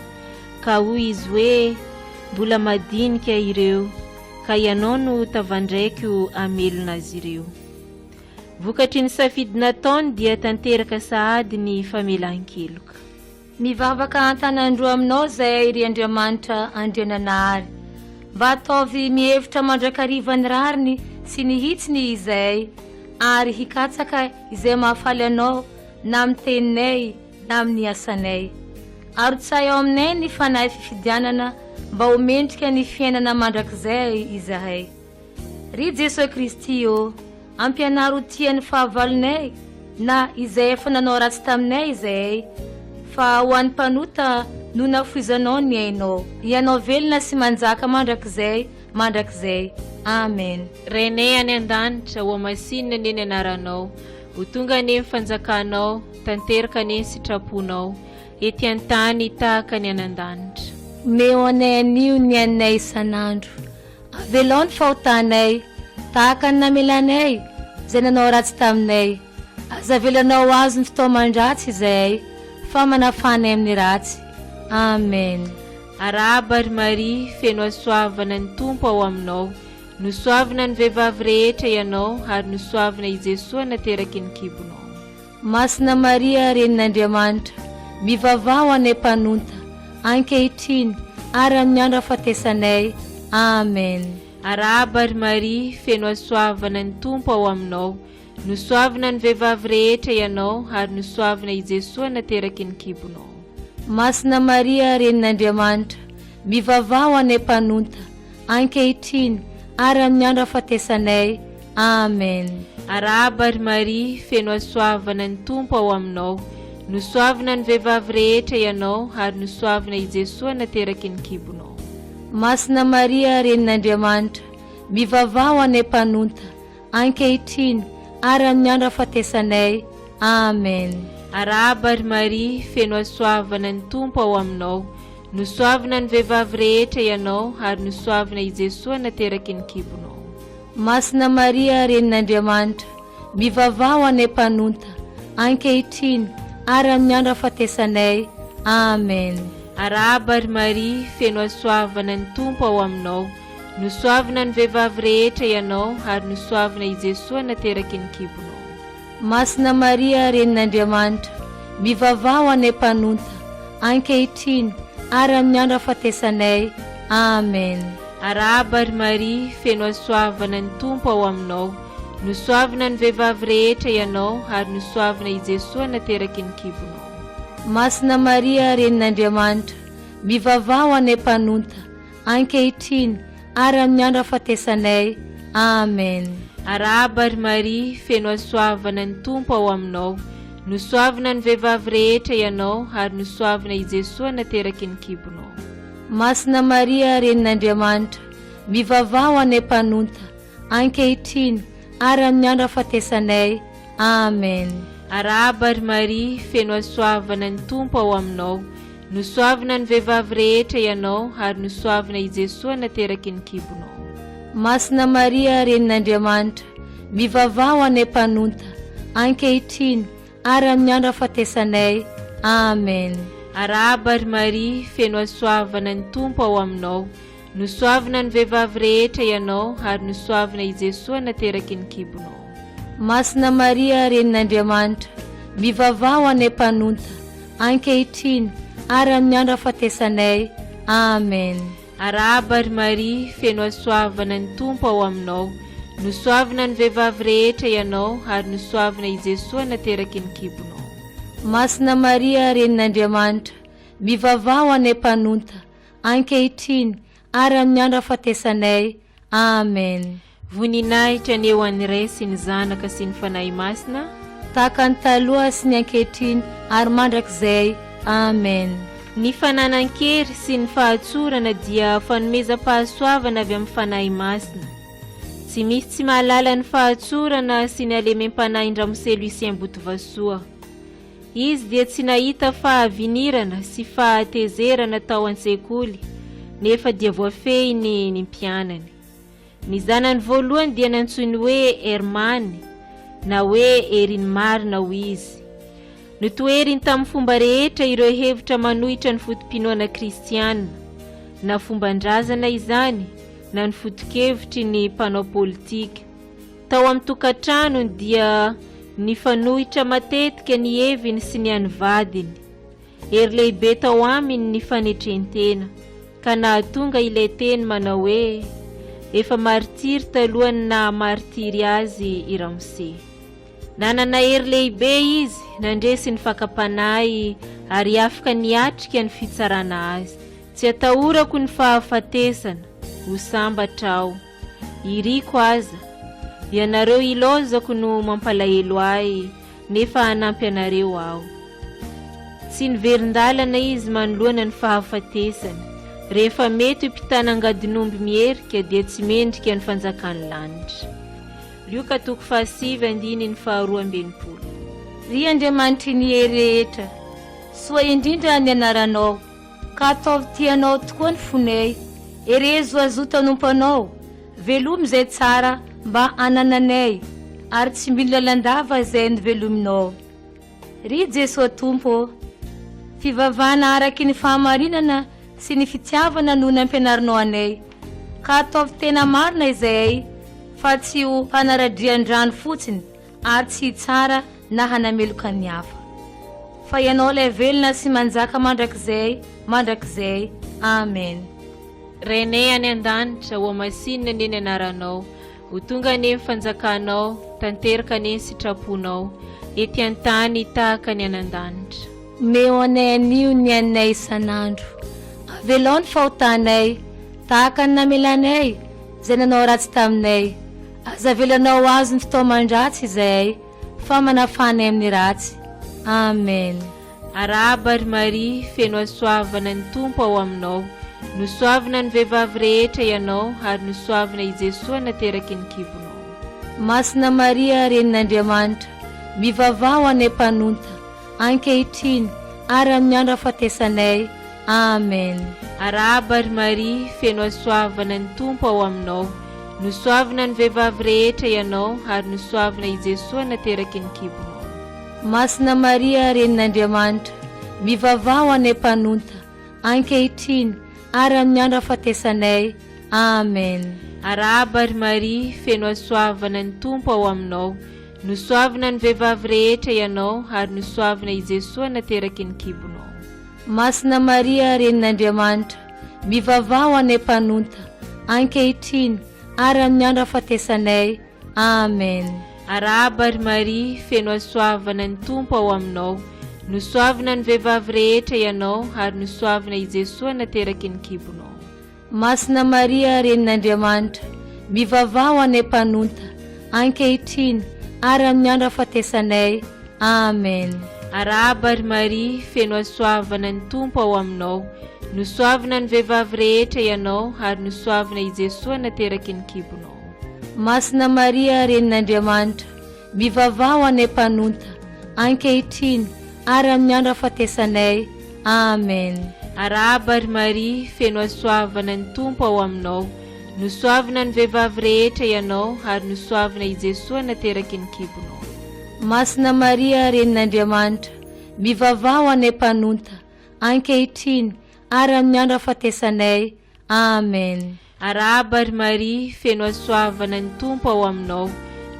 Ka hoy izy hoe mbola madinika ireo, ka ianao no tavandraiky ho amelona azy ireo. Vokatry ny safidy nataony dia tanteraka sahady ny famelan-keloka. Mivavaka an-tanandroa aminao zay ry Andriamanitra Andriananahary, mba ataovy mihevitra mandrakariva ny rariny sy ny hitsiny izay, ary hikatsaka izay mahafaly anao na amin'ny teninay na amin'ny asanay. Ary tsay ao aminay ny fanahy fifidianana mba ho mendrika ny fiainana mandrakizay izahay. Ry Jesosy Kristy o, ampianaro tian'ny fahavalonay na izay efa nanao ratsy taminay izahay, fa ho an'ny mpanota no nafoizanao ny ainao. Ianao velona sy manjaka mandrakizay. Amen. Renay any an-danitra ho amasinina neny anaranao, ho tonga neny fanjakanao, tanteraka neny sitraponao, ety an-tany tahaka ny anan-danitra. Meo anay anio ny anay isan'andro, avelao ny fahotanay tahaka ny namelanay izay nanao ratsy taminay. Aza avelanao azy ny fotoaman-dratsy izay fa manafanay amin'ny ratsy. Amen. Arahaba ry Maria, feno asoavana ny Tompo ao aminao. Nosoavana ny vehivavy rehetra ianao ary nosoavana i Jesosy nateraky ny kibonao. Masina Maria, renin'Andriamanitra, mivavao anay mpanonta ankehitriny ary amin'ny andro ahafatesanay. Amen. Arahaba ry Maria, feno asoavana ny Tompo ao aminao. Nosoavana ny vehivavy rehetra ianao ary nosoavana i Jesosy nateraky ny kibonao. Masina Maria, renin'Andriamanitra, mivavao anay mpanonta ankehitriny ary amin'ny andro ahafatesanay. Amen. Arahaba ry Maria, feno asoavana ny Tompo ao aminao. Nosoavana ny vehivavy rehetra ianao ary nosoavana i Jesosy nateraky ny kibonao. Masina Maria, renin'Andriamanitra, mivavao anay mpanonta ankehitriny ary amin'ny andro ahafatesanay. Amen. Arahaba ry Maria, feno asoavana ny Tompo ao aminao. Nosoavana ny vehivavy rehetra ianao ary nosoavana i Jesosy nateraky ny kibonao. Masina Maria, renin'Andriamanitra, mivavao anay mpanonta ankehitriny ary amin'ny andro ahafatesanay. Amen. Arahaba ry Maria, feno asoavana ny Tompo ao aminao. Nosoavana ny vehivavy rehetra ianao ary nosoavana i Jesosy nateraky ny kibonao. Masina Maria, renin'Andriamanitra, mivavao anay mpanonta ankehitriny ary amin'ny andro ahafatesanay. Amen. Arahaba ry Maria, feno asoavana ny Tompo ao aminao. Nosoavana ny vehivavy rehetra ianao ary nosoavana i Jesosy nateraky ny kibonao. Masina Maria, renin'Andriamanitra, mivavao anay mpanonta ankehitriny ary amin'ny andro ahafatesanay. Amen. Arahaba ry Maria, feno asoavana ny Tompo ao aminao. Nosoavana ny vehivavy rehetra ianao ary nosoavana i Jesosy nateraky ny kibonao. Masina Maria, renin'Andriamanitra, mivavao anay mpanonta ankehitriny ary amin'ny andro ahafatesanay. Amen. Arahaba ry Maria, feno asoavana ny Tompo ao aminao. Nosoavana ny vehivavy rehetra ianao ary nosoavana i Jesosy nateraky ny kibonao. Masina Maria, renin'Andriamanitra, mivavao anay mpanonta ankehitriny ary amin'ny andro ahafatesanay. Amen. Arahaba ry Maria, feno asoavana ny Tompo ao aminao. Nosoavana ny vehivavy rehetra ianao ary nosoavana i Jesosy nateraky ny kibonao. Masina Maria, renin'Andriamanitra, mivavao anay mpanonta ankehitriny ary amin'ny andro ahafatesanay. Amen. Arahaba ry Maria, feno asoavana ny Tompo ao aminao. Nosoavana ny vehivavy rehetra ianao ary nosoavana i Jesosy nateraky ny kibonao. Masina Maria, renin'Andriamanitra, mivavao anay mpanonta ankehitriny ary amin'ny andro ahafatesanay. Amen. Voninahitra ny eo an'iray sy ny zanaka sy ny fanahy masina, tahaka ny taloha sy ny ankehitriny ary mandrakizay. Amen. Ny fananan-kery sy ny fahatsorana dia fanomezam-pahasoavana avy amin'ny fanahy masina. Tsy misy tsy mahalala ny fahatsorana sy ny alemem-panahy Ndramosely Lucien Botovasoa. Izy dia tsy nahita fahavinirana sy fahatezerana tao an-tsekoly, nefa dia voafehiny ny mpianany. Ny zanany voalohany dia nantsony hoe Hermany na hoe Heriny marina ho izy. Notoeriny tamin'ny fomba rehetra ireo hevitra manohitra ny fotom-pinoana kristianina, na fomban-drazana izany na ny foto-kevitry ny mpanao politika. Tao amin'ny tokantranony dia nifanohitra matetika ny heviny sy ny anivadiny. Hery lehibe tao aminy ny fanetrentena, ka nahatonga ilay teny manao hoe efa martiry talohany na martiry azy i Ramose. Nanana hery lehibe izy, nandresy ny fakapanahy ary afaka niatrika ny fitsarana azy. Tsy atahorako ny fahafatesana, ho sambatra aho. Iriko aza, ianareo ilozako no mampalahelo ahy, nefa hanampy anareo aho. Tsy niverindalana izy manoloana ny fahafatesana. Rehefa mety mpitana angadin'omby mierika dia tsy mendrika ny fanjakany lanitra. Luka 5:2-2. Ry Andriamanitry ny hery rehetra, soa indrindra ny anaranao, ka ataovy tianao tokoa ny fonay. Erezo azo tanompanao, velomy zay tsara mba anananay ary tsy mila lalandava zay ny velominao. Ry Jesosy Tompo, fivavahana araky ny fahamarinana sy ny fitiavana no nampianarinao anay, ka ataovy tena marina izay fa tsy ho hanaradrian-drano fotsiny ary tsy tsara na hanameloka ny hafa. Fa ianao lay velona sy manjaka mandrakizay. Amen. Renay any an-danitra ho masinina neny anaranao, ho tonga neny fanjakanao, tanteraka neny sitraponao, ety an-tany tahaka ny an-danitra. Meo anay anio ny anay isan'andro, avelao ny fahotanay, tahaka ny namelanay, zay nanao ratsy taminay. Aza avelanao azy ny fitaoman-dratsy izay, fa manafanay amin'ny ratsy. Amen. Arahaba ry Maria, feno asoavana ny Tompo ao aminao, nosoavana ny vehivavy rehetra ianao, ary nosoavana i Jesosy nateraky ny kibonao. Masina Maria, renin'Andriamanitra, mivavao anay mpanonta, ankehitriny ary amin'ny andro ahafatesanay. Amen. Arahaba ry Maria, feno asoavana ny Tompo ao aminao, nosoavana ny vehivavy rehetra ianao, ary nosoavana i Jesosy nateraky ny kibonao. Masina Maria, renin'Andriamanitra, mivavao anay mpanonta, ankehitriny ary amin'ny andro ahafatesanay. Amen. Arahaba ry Maria, feno asoavana ny Tompo ao aminao, nosoavana ny vehivavy rehetra ianao, ary nosoavana i Jesosy nateraky ny kibonao. Masina Maria, renin'Andriamanitra, mivavao anay mpanonta, ankehitriny ary amin'ny andro ahafatesanay. Amen. Arahaba ry Maria, feno asoavana ny Tompo ao aminao, nosoavana ny vehivavy rehetra ianao, ary nosoavana i Jesosy nateraky ny kibonao. Masina Maria, renin'Andriamanitra, mivavao anay mpanonta, ankehitriny ary amin'ny andro ahafatesanay. Amen. Arahaba ry Maria, feno asoavana ny Tompo ao aminao, nosoavana ny vehivavy rehetra ianao, ary nosoavana i Jesosy nateraky ny kibonao. Masina Maria, renin'Andriamanitra, mivavao anay mpanonta, ankehitriny ary amin'ny andro ahafatesanay. Amen. Arahaba ry Maria, feno asoavana ny Tompo ao aminao, nosoavana ny vehivavy rehetra ianao, ary nosoavana i Jesosy nateraky ny kibonao. Masina Maria, renin'Andriamanitra, mivavao anay mpanonta, ankehitriny ary amin'ny andro ahafatesanay. Amen. Arahaba ry Maria, feno asoavana ny Tompo ao aminao,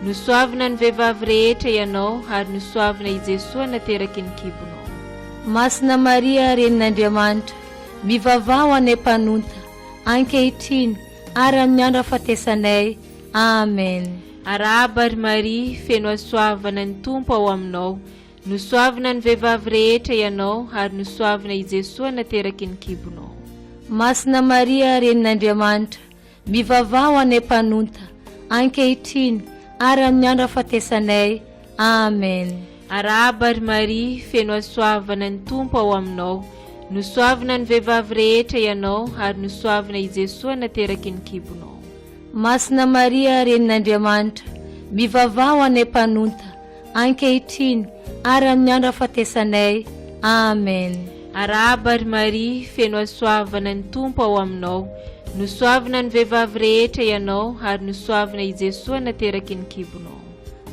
nosoavana ny vehivavy rehetra ianao, ary nosoavana i Jesosy nateraky ny kibonao. Masina Maria, renin'Andriamanitra, mivavao anay mpanonta, ankehitriny ary amin'ny andro ahafatesanay. Amen. Arahaba ry Maria, feno asoavana ny Tompo ao aminao, nosoavana ny vehivavy rehetra ianao, ary nosoavana i Jesosy nateraky ny kibonao. Masina Maria, renin'Andriamanitra, mivavao anay mpanonta, ankehitriny ary amin'ny andro ahafatesanay. Amen. Arahaba ry Maria, feno asoavana ny Tompo ao aminao, nosoavana ny vehivavy rehetra ianao, ary nosoavana i Jesosy nateraky ny kibonao. Masina Maria, renin'Andriamanitra, mivavao anay mpanonta, ankehitriny ary amin'ny andro ahafatesanay. Amen. Arahaba ry Maria, feno asoavana ny Tompo ao aminao, nosoavana ny vehivavy rehetra ianao, ary nosoavana i Jesosy nateraky ny kibonao.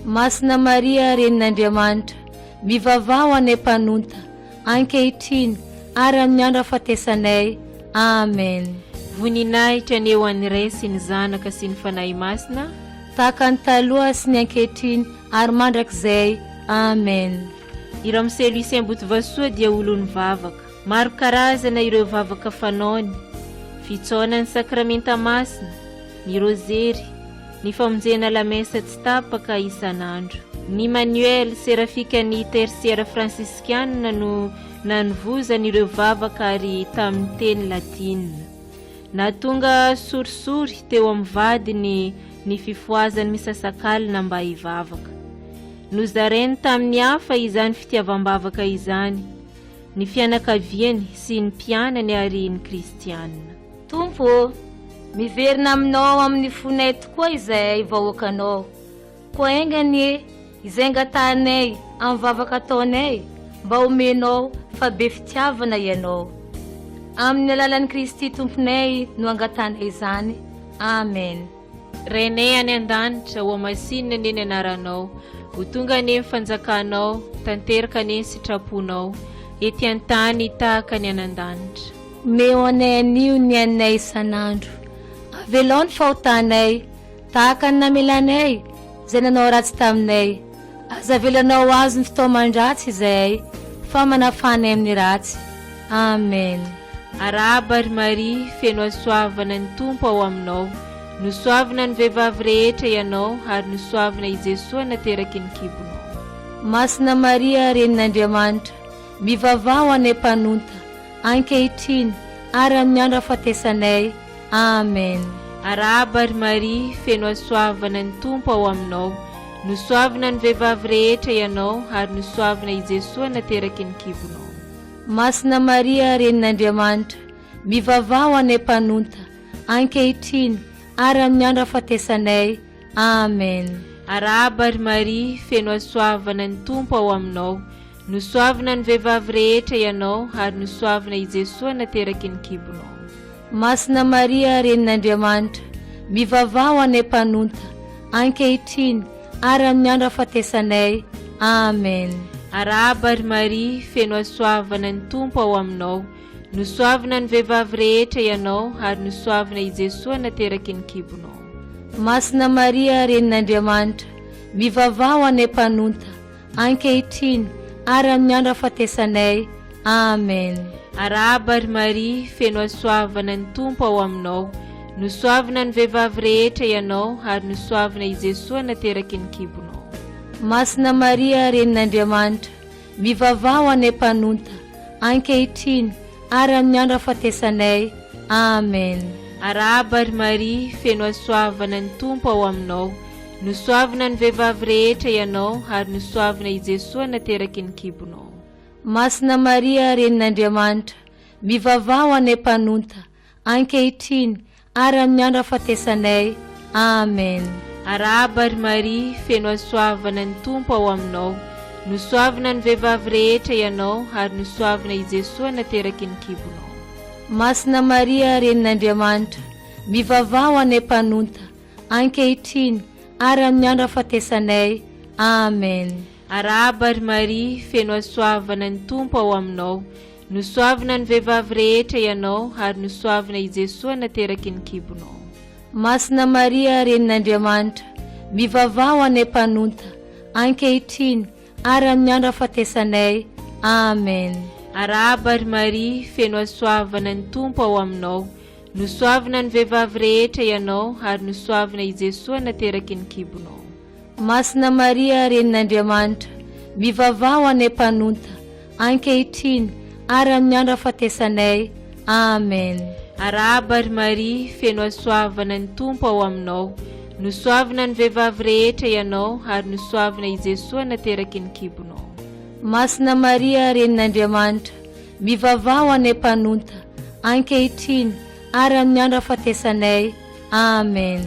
Masina Maria, renin'Andriamanitra, mivavao anay mpanonta, ankehitriny ary amin'ny andro ahafatesanay. Amen. Voninahitra ny eo an'iray sy ny zanaka sy ny fanahy masina, tahaka ny taloha sy ny ankehitriny ary mandrakizay. Amen. I Ramose Lucien Botovasoa dia olony vavaka, maro karazana ireo vavaka fanaony: fitsaonany sakramenta masina, ny rozery, ny famonjena lamesa tsy tapaka isan'andro. Ny Manuel Serafika ny tersiera fransiskianina no nanovozany ireo vavaka ary tamin'ny teny latinina. Natonga sorisory teo amin'ny vadiny ny fifoazany misasakalina mba hivavaka. Nozareny tamin'ny hafa izany fitiavam-bavaka izany, ny fianakaviany sy ny mpianany ary ny kristianina. Tompo, miverina aminao amin'ny fonay tokoa izay vahoakanao, koa engany izay angatanay amin'ny vavaka ataonay mba omenao fa be fitiavana ianao. Amin'ny alalan'i Kristy Tomponay no angatanay izany. Amen. renay any an-danitra ho amasinina neny anaranao ho tonga neny fanjakanao tanteraka neny sitraponao ety an-tany tahaka ny anan-danitra. Meo anay anio ny anay isan'andro, avelao ny fahotanay tahaka ny namelanay zay nanao ratsy taminay. Aza avelanao azy ny fitaoman-dratsy izay fa manafanay amin'ny ratsy. Amen. Arahaba ry Maria, feno asoavana ny Tompo ao aminao. Nosoavana ny vehivavy rehetra ianao ary nosoavana i Jesosy nateraky ny kibonao. Masina Maria, renin'Andriamanitra, mivavao anay mpanonta, ankehitriny ary amin'ny andro ahafatesanay. Amen. Arahaba ry Maria, feno asoavana ny Tompo ao aminao. Nosoavana ny vehivavy rehetra ianao ary nosoavana i Jesosy nateraky ny kibonao. Masina Maria, renin'Andriamanitra, mivavao anay mpanonta, ankehitriny ary amin'ny andro ahafatesanay. Amen. Arahaba ry Maria, feno asoavana ny Tompo ao aminao. Nosoavana ny vehivavy rehetra ianao ary nosoavana i Jesosy nateraky ny kibonao. Masina Maria, renin'Andriamanitra, mivavao anay mpanonta, ankehitriny ary amin'ny andro ahafatesanay. Amen. Arahaba ry Maria, feno asoavana ny Tompo ao aminao. Nosoavana ny vehivavy rehetra ianao ary nosoavana i Jesosy nateraky ny kibonao. Masina Maria, renin'Andriamanitra, mivavao anay mpanonta, ankehitriny ary amin'ny andro ahafatesanay. Amen. Arahaba ry Maria, feno asoavana ny Tompo ao aminao. Nosoavana ny vehivavy rehetra ianao ary nosoavana i Jesosy nateraky ny kibonao. Masina Maria, renin'Andriamanitra, mivavao anay mpanonta, ankehitriny ary amin'ny andro ahafatesanay. Amen. Arahaba ry Maria, feno asoavana ny Tompo ao aminao. Nosoavana ny vehivavy rehetra ianao ary nosoavana i Jesosy nateraky ny kibonao. Masina Maria, renin'Andriamanitra, mivavao anay mpanonta, ankehitriny ary amin'ny andro ahafatesanay. Amen. Arahaba ry Maria, feno asoavana ny Tompo ao aminao. Nosoavana ny vehivavy rehetra ianao ary nosoavana i Jesosy nateraky ny kibonao. Masina Maria, renin'Andriamanitra, mivavao anay mpanonta, ankehitriny ary amin'ny andro ahafatesanay. Amen. Arahaba ry Maria, feno asoavana ny Tompo ao aminao. Nosoavana ny vehivavy rehetra ianao ary nosoavana i Jesosy nateraky ny kibonao. Masina Maria, renin'Andriamanitra, mivavao anay mpanonta, ankehitriny ary amin'ny andro ahafatesanay. Amen. Arahaba ry Maria, feno asoavana ny Tompo ao aminao. Nosoavana ny vehivavy rehetra ianao ary nosoavana i Jesosy nateraky ny kibonao. Masina Maria, renin'Andriamanitra, mivavao anay mpanonta, ankehitriny ary amin'ny andro ahafatesanay. Amen. Arahaba ry Maria, feno asoavana ny Tompo ao aminao. Nosoavana ny vehivavy rehetra ianao ary nosoavana i Jesosy nateraky ny kibonao. Masina Maria, renin'Andriamanitra, mivavao anay mpanonta, ankehitriny ary amin'ny andro ahafatesanay. Amen.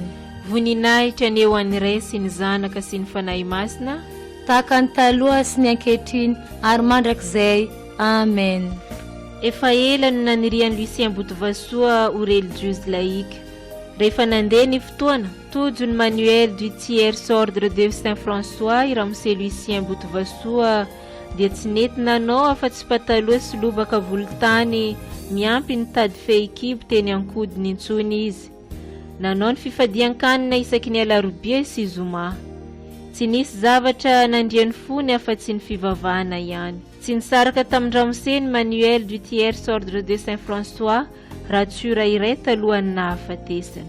Voninahitra ny eo an'iray sy ny zanaka sy ny fanahy masina, tahaka ny taloha sy ny ankehitriny ary mandrakizay. Amen. Efa ela no nanirian'i Lucien Botovasoa ho religieuse laïque. Rehefa nandeha ny fotoana, tojo ny manuel du tiers ordre de Saint-François i ramose Lucien Botovasoa dia tsy nety nanao afa-tsy pataloha sy lobaka volotany miampy ny tady fehikibo teny ankodiny intsony izy. Nanao ny fifadian-kanina isaky ny alarobia sy zoma. Tsy nisy zavatra nandriany fony afa-tsy ny fivavahana ihany. Tsy nisaraka tamin'ny ramose ny manuel du tiers ordre de Saint-François raha tsirairay talohany nahafatesany.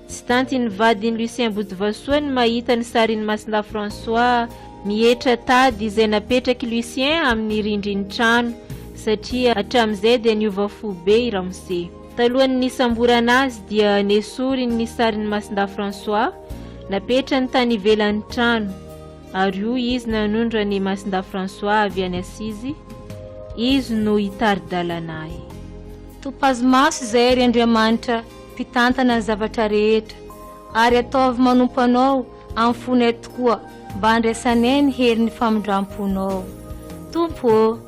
Tsy tanty ny vadiny Lucien Botovasoa ny mahita ny sarin'ny Masina François mietra tady izay napetraky Lucien amin'ny rindriny trano satria hatramin'izay dia niova fo be i ramose. Talohany nisamborana azy dia nesory ny sarin'ny Masina François napetra ny tany ivelan'ny trano ary io izy nanondra ny Masina François avy any Asizy, izy no hitari-dalanay. Topazy-maso izay ry Andriamanitra mpitantana ny zavatra rehetra ary ataovy manompo anao amin'ny fonay tokoa mba andraisanay ny herin'ny famindram-ponao. Tompo,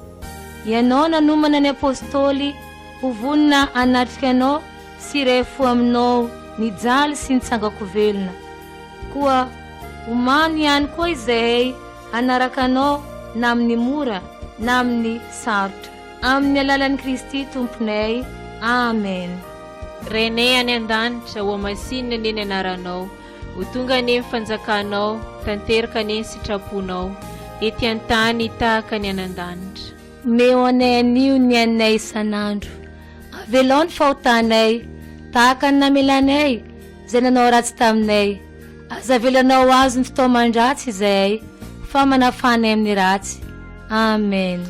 ianao nanomana ny apôstôly ho vonina anatrika anao sy iray fo aminao ny jaly sy ny tsangako velona koa omany ihany koa izahay anaraka anao na amin'ny mora na amin'ny sarotra amin'ny alalan'i Kristy tomponay. Amen. Renay any an-danitra ho masinina neny anaranao, ho tonga ny fanjakanao, tanteraka ny sitraponao, ety an-tany tahaka ny any an-danitra. Meo anay anio ny anay isan'andro, avelao ny fahotanay, tahaka ny namelanay, izay nanao ratsy taminay. Aza avelanao azy ny fotoaman-dratsy izahay, fa manafanay amin'ny ratsy. Amen.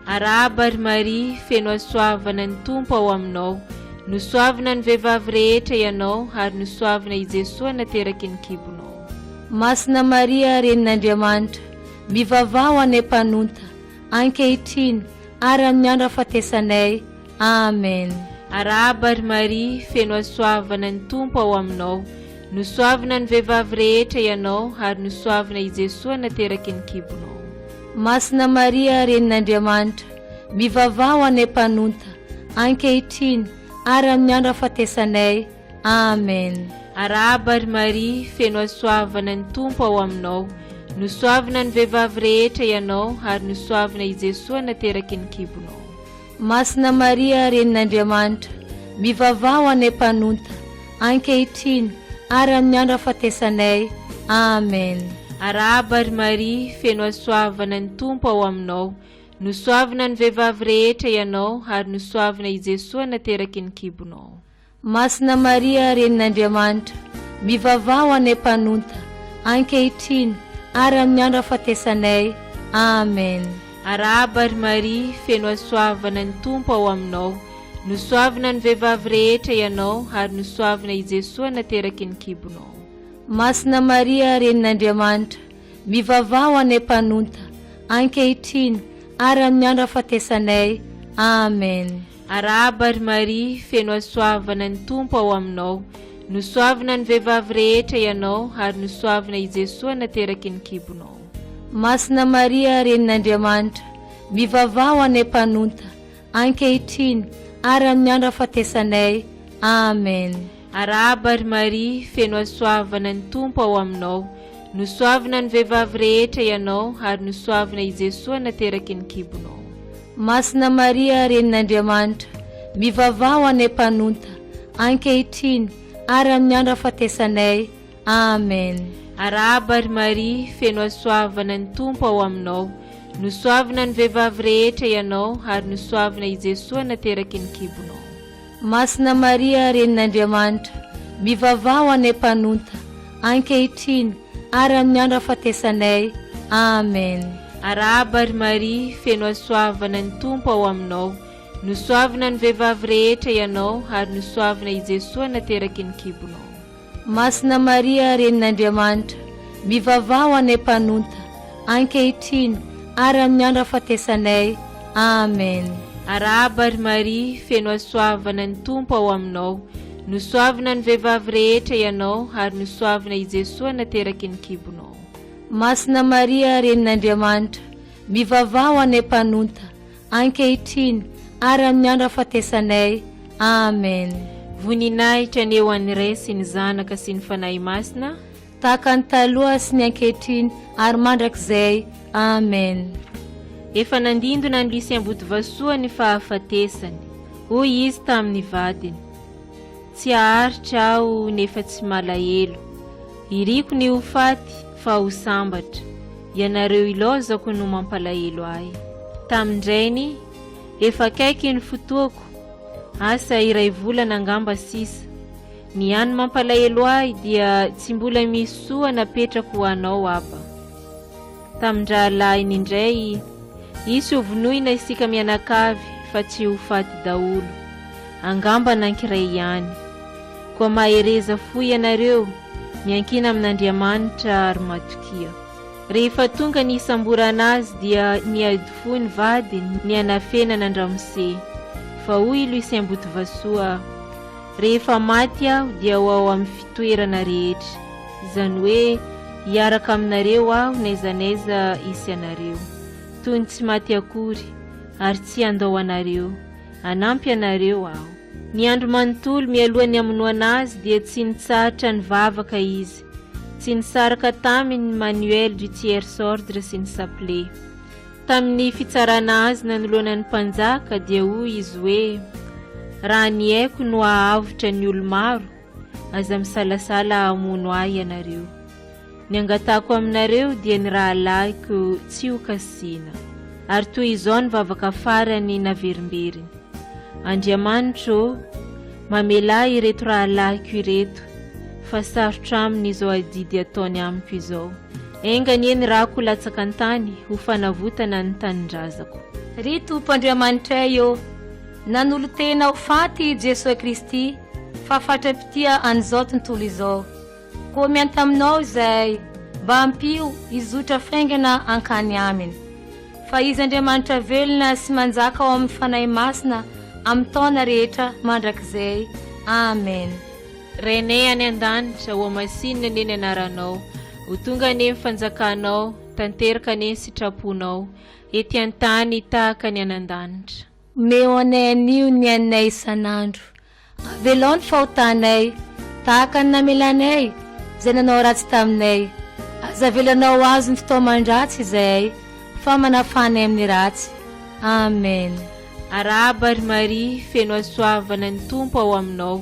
Arahaba ary Maria, feno asoavana ny Tompo ao aminao, nosoavana ny vehivavy rehetra ianao, ary nosoavana i Jesosy nateraky ny kibonao. Masina Maria, renin'Andriamanitra, mivavao anay mpanonta, ankehitriny ary amin'ny andro ahafatesanay. Amen. Arahaba ary Maria, feno asoavana ny Tompo ao aminao, nosoavana ny vehivavy rehetra ianao, ary nosoavana i Jesosy nateraky ny kibonao. Masina Maria, renin'Andriamanitra, mivavao anay mpanonta, ankehitriny ary amin'ny andro ahafatesanay. Amen. Arahaba ary Maria, feno asoavana ny Tompo ao aminao, nosoavana ny vehivavy rehetra ianao, ary nosoavana i Jesosy nateraky ny kibonao. Masina Maria, renin'Andriamanitra, mivavao anay mpanonta, ankehitriny ary amin'ny andro ahafatesanay. Amen. Arahaba ary Maria, feno asoavana ny Tompo ao aminao, nosoavana ny vehivavy rehetra ianao, ary nosoavana i Jesosy nateraky ny kibonao. Masina Maria, renin'Andriamanitra, mivavao anay mpanonta, ankehitriny ary amin'ny andro ahafatesanay. Amen. Arahaba ary Maria, feno asoavana ny Tompo ao aminao, nosoavana ny vehivavy rehetra ianao, ary nosoavana i Jesosy nateraky ny kibonao. Masina Maria, renin'Andriamanitra, mivavao anay mpanonta, ankehitriny ary amin'ny andro ahafatesanay. Amen. Arahaba ary Maria, feno asoavana ny Tompo ao aminao, nosoavana ny vehivavy rehetra ianao, ary nosoavana i Jesosy nateraky ny kibonao. Masina Maria, renin'Andriamanitra, mivavao anay mpanonta, ankehitriny ary amin'ny andro ahafatesanay. Amen. Arahaba ary Maria, feno asoavana ny Tompo ao aminao, nosoavana ny vehivavy rehetra ianao, ary nosoavana i Jesosy nateraky ny kibonao. Masina Maria, renin'Andriamanitra, mivavao anay mpanonta, ankehitriny ary amin'ny andro ahafatesanay. Amen. Arahaba ary Maria, feno asoavana ny Tompo ao aminao, nosoavana ny vehivavy rehetra ianao, ary nosoavana i Jesosy nateraky ny kibonao. Masina Maria, renin'Andriamanitra, mivavao anay mpanonta, ankehitriny ary amin'ny andro ahafatesanay. Amen. Arahaba ary Maria, feno asoavana ny Tompo ao aminao, nosoavana ny vehivavy rehetra ianao, ary nosoavana i Jesosy nateraky ny kibonao. Masina Maria, renin'Andriamanitra, mivavao anay mpanonta, ankehitriny ary amin'ny andro ahafatesanay. Amen. Arahaba ary Maria, feno asoavana ny Tompo ao aminao, nosoavana ny vehivavy rehetra ianao, ary nosoavana i Jesosy nateraky ny kibonao. Masina Maria, renin'Andriamanitra, mivavao anay mpanonta, ankehitriny ary amin'ny andro ahafatesanay. Amen. Voninahitra ny eo an'iray sy ny zanaka sy ny fanahy masina, tahaka ny taloha sy ny ankehitriny ary mandrakizay. Amen. Efa nandindona ny Lisy Ambotovasoa ny fahafatesany, hoy izy tamin'ny vadiny: tsy aharitra aho nefa tsy malahelo, iriko ny ho faty fa ho sambatra, ianareo ilozako no mampalahelo ahy. Tamindrainy, efa akaiky ny fotoako, asa iray volana angamba sisa, ny any mampalahelo ahy dia tsy mbola misy soa napetrako ho anao Aba. Tamindrahalahiny indray, isy ho vonoina isika mianakavy fa tsy ho faty daholo, angamba nankiray ihany. Koa mahereza fo ianareo, miankina amin'Andriamanitra ary matokia. Rehefa tonga ny isamborana azy dia niady fo ny vadiny ny anafena nandramose. Fa hoy Lisy Ambotovasoa: rehefa maty aho dia ho ao amin'ny fitoerana rehetra, izany hoe hiaraka aminareo aho naizanaiza isy anareo, toy ny tsy maty akory, ary tsy andao anareo, anampy anareo aho. Ny andro manontolo mialohan'ny hamonoana azy dia tsy nitsahatra nivavaka izy. Tsy nisaraka taminy manuel du tiers ordre sy ny saplé. Tamin'ny fitsarana azy nanoloana ny mpanjaka dia hoy izy hoe: raha ny haiko no ahavotra ny olo maro, aza misalasala hamono ahy ianareo. Ny angatako aminareo dia ny raha lahiko tsy ho kasiana. Ary toy izao ny vavaka farany naverimberiny. Andriamanitro, mamela ireto raha lahiko ireto, fa sarotra aminy izao adidy ataony amiko izao. Engany eny rako latsaka an-tany ho fanavotana ny tanindrazako. Ry Tompo Andriamanitray io, nanolo tena ho faty Jesosy Kristy, fa fatrapitia an'izao tontolo izao. Ko mianta aminao izay mba ampio izotra faingana ankany aminy. Fa izy Andriamanitra velona sy manjaka ao amin'ny fanahy masina amin'ny taona rehetra mandrakizay. Amen. Renay any an-danitra ho masinina neny anaranao, ho tonga ane fanjakanao, tanteraka ane sitraponao, ety an-tany tahaka ny anan-danitra. Meo anay anio ny anay isan'andro. Avelao ny fahotanay, tahaka ny namelanay, izay nanao ratsy taminay. Aza avelanao azy ny fitaoman-dratsy izay, fa manafanay amin'ny ratsy. Amen. Arahaba ry Maria, feno asoavana ny Tompo ao aminao.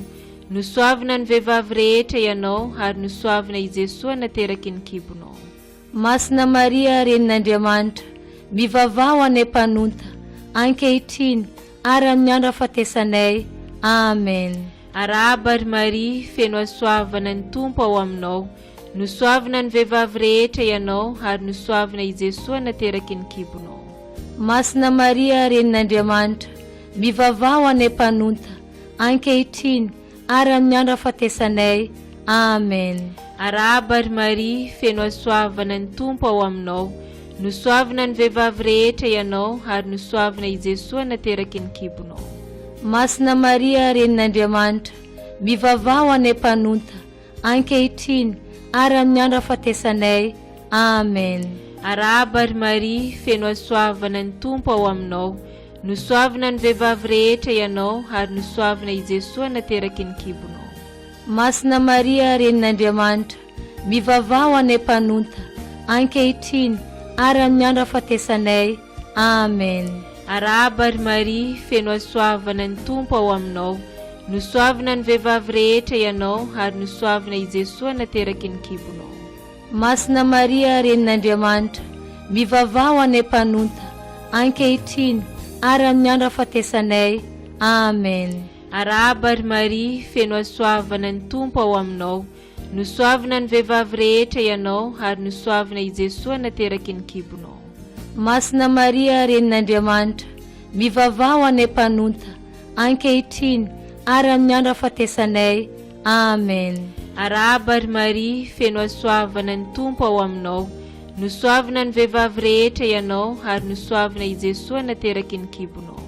Nosoavina ny vehivavy rehetra ianao, ary nosoavina i Jesosy nateraky ny kibonao. Masina Maria, renin'Andriamanitra, mivavao anay mpanonta, ankehitriny ary amin'ny andro ahafatesanay. Amen. Arahaba ry Maria, feno asoavana ny Tompo ao aminao. Nosoavina ny vehivavy rehetra ianao, ary nosoavina i Jesosy nateraky ny kibonao. Masina Maria, renin'Andriamanitra, mivavao anay mpanonta, ankehitriny ary amin'ny andro ahafatesanay. Amen. Arahaba ry Maria, feno asoavana ny Tompo ao aminao. Nosoavina ny vehivavy rehetra ianao, ary nosoavina i Jesosy nateraky ny kibonao. Masina Maria, renin'Andriamanitra, mivavao anay mpanonta, ankehitriny ary amin'ny andro ahafatesanay. Amen. Arahaba ry Maria, feno asoavana ny Tompo ao aminao. Nosoavina ny vehivavy rehetra ianao, ary nosoavina i Jesosy nateraky ny kibonao. Masina Maria, renin'Andriamanitra, mivavao anay mpanonta, ankehitriny ary amin'ny andro ahafatesanay. Amen. Arahaba ry Maria, feno asoavana ny Tompo ao aminao. Nosoavina ny vehivavy rehetra ianao, ary nosoavina i Jesosy nateraky ny kibonao. Masina Maria, renin'Andriamanitra, mivavao anay mpanonta, ankehitriny ary amin'ny andro ahafatesanay. Amen. Arahaba ry Maria, feno asoavana ny Tompo ao aminao. Nosoavina ny vehivavy rehetra ianao, ary nosoavina i Jesosy nateraky ny kibonao. Masina Maria, renin'Andriamanitra, mivavao anay mpanonta, ankehitriny ary amin'ny andro ahafatesanay. Amen. Arahaba ry Maria, feno asoavana ny Tompo ao aminao. Nosoavina ny vehivavy rehetra ianao, ary nosoavina i Jesosy nateraky ny kibonao.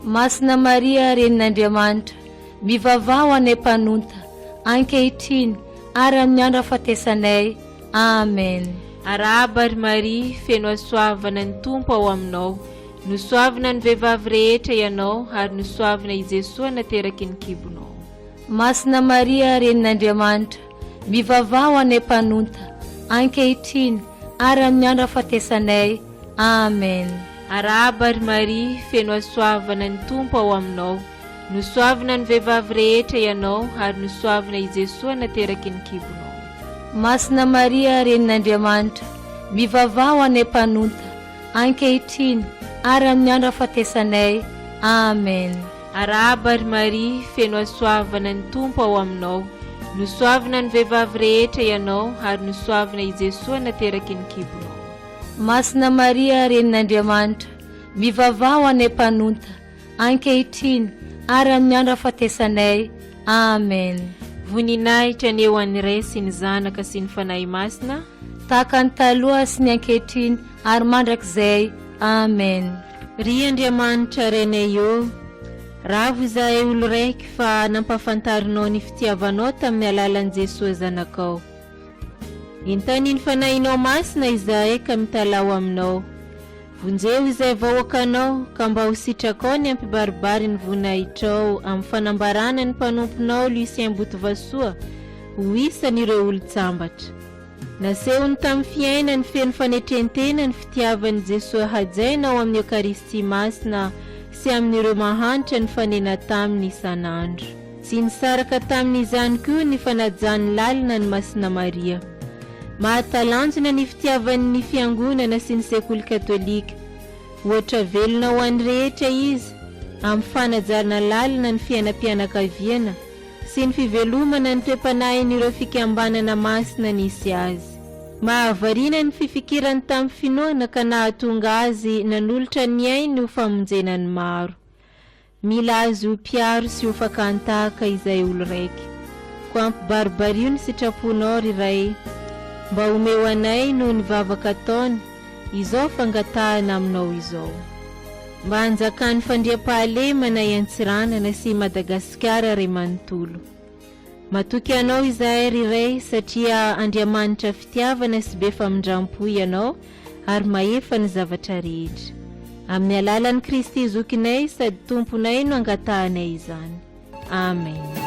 Masina Maria, renin'Andriamanitra, mivavao anay mpanonta, ankehitriny ary amin'ny andro ahafatesanay. Amen. Arahaba ry Maria, feno asoavana ny Tompo ao aminao. Nosoavina ny vehivavy rehetra ianao, ary nosoavina i Jesosy nateraky ny kibonao. Masina Maria, renin'Andriamanitra, mivavao anay mpanonta, ankehitriny ary amin'ny andro ahafatesanay. Amen. Arahaba ry Maria, feno asoavana ny Tompo ao aminao. Nosoavina ny vehivavy rehetra ianao, ary nosoavina i Jesosy nateraky ny kibonao. Masina Maria, renin'Andriamanitra, mivavao anay mpanonta, ankehitriny ary amin'ny andro ahafatesanay. Amen. Arahaba ry Maria, feno asoavana ny Tompo ao aminao. Nosoavina ny vehivavy rehetra ianao, ary nosoavina i Jesosy nateraky ny kibonao. Masina Maria, renin'Andriamanitra, mivavao anay mpanonta, ankehitriny ary amin'ny andro ahafatesanay. Amen. Voninahitra ny eo an'iray sy ny zanaka sy ny fanahy masina, tahaka ny taloha sy ny ankehitriny ary mandrakizay. Amen. Ry Andriamanitra renay eo, ravo izahay olo raiky fa nampafantarinao ny fitiavanao tamin'ny alalan'i Jesosy zanakao. Intany ny fanahinao masina izahay ka mitalao aminao, vonjeo izay vahoakanao ka mba ho sitraka ny ampibaribary ny voninahitra amin'ny fanambarana ny mpanomponao Lucien Botovasoa ho isan'ireo olo-tsambatra. Nasehony tamin'ny fiainany feno fanetrentena ny fitiavan'i Jesosy hajainao amin'ny Eukaristia Masina sy amin'ireo mahantra ny fanena taminy isan'andro. Tsy nisaraka tamin'izany koa ny fanajany lalina ny Masina Maria. Mahatalanjona ny fitiavan'ny fiangonana sy ny sekoly katolika. Ohatra velona ho an'ny rehetra izy amin'ny fanajana lalina ny fiainam-pianakaviana sy ny fivelomana ny toe-panahin'ireo fikambanana masina nisy azy. Mahavarina ny fifikirany tamin'ny finoana ka nahatonga azy nanolotra ny ainy ho famonjenany maro. Mila azy ho piaro sy ho fakantahaka izay olo raiky. Ko ampibaribary ny sitraponao riray, mba omeo anay noho ny vavaka taony, izao fangatahana aminao izao. Mba hanjakany fandriam-pahalemana Antsiranana sy Madagasikara ray manontolo. Matoky anao izahay riray satria Andriamanitra fitiavana sy be famindrampo ianao ary maefa ny zavatra rehetra. Amin'ny alalan'i Kristy zokinay sady tomponay no angatahanay izany. Amen.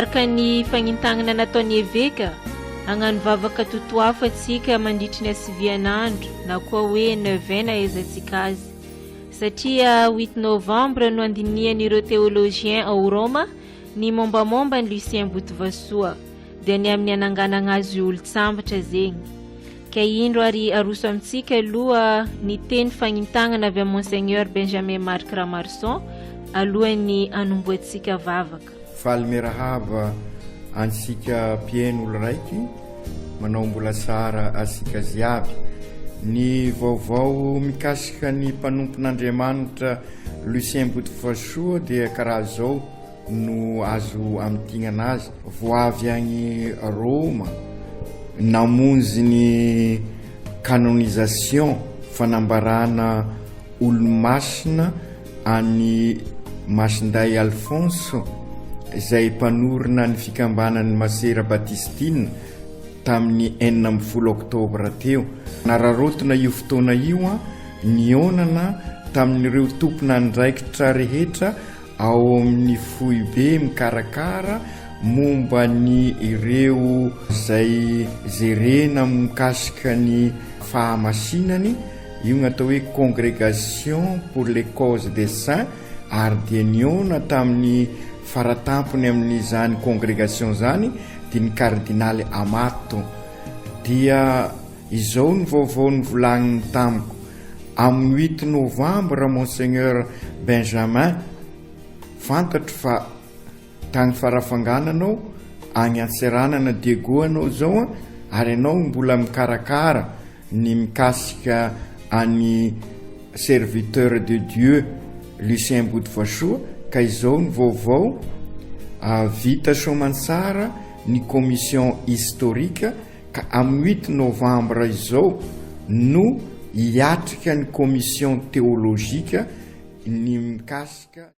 araka ny fagnintagnana nataony eveka hagnano vavaka totoafatsika mandritry ny asivian'andro na koa hoe neuvaine ahaizantsika azy satria 8 novembre no andinian'ireo théologien ao Roma ny mombamomba ny Lucien Botovasoa dia ny amin'ny ananganana azy olo-tsambatra zegny ka indro ary aroso amintsika aloha ny teny fagnintagnana avy Monseigneur Benjamin Marc Ramarson alohan'ny anomboantsika vavaka. Faly miarahaba ansika mpiain'olo raiky manao mbola tsara asika ziaby. Ny vaovao mikasika ny mpanompon'Andriamanitra Lucien Botovasoa dia karaha zao no azo amitignana azy. Voavy agny Roma namonjy ny canonisation fanambarana olo-masina any Masinday Alfonso izay mpanorina ny fikambanan'ny Masera Batistine tamin'ny 10 oktobra teo. Nararotona io fotoana io nionana tamin'ireo tompona andraikitra rehetra ao amin'ny foibe mikarakara momba ny ireo izay jerena mikasika ny fahamasinany io gn'atao hoe Congrégation pour les causes des saints ary dia niona tamin'ny faratampony amin'izany congrégation zany dia ny cardinal Amato. Dia izao ny vaovao ny volagniny tamiko amin'ny 8 novembre Monseigneur Benjamin fantatro fa tagny farafangananao agny Antsiranana Diego anao zao ary anao mbola mikarakara ny mikasika any serviteur de Dieu Lucien Botovasoa ka izao ny vaovao vita soamantsara ny commission historique ka amin'ny 8 novembre izao no hiatrika ny commission théologique ny mikasika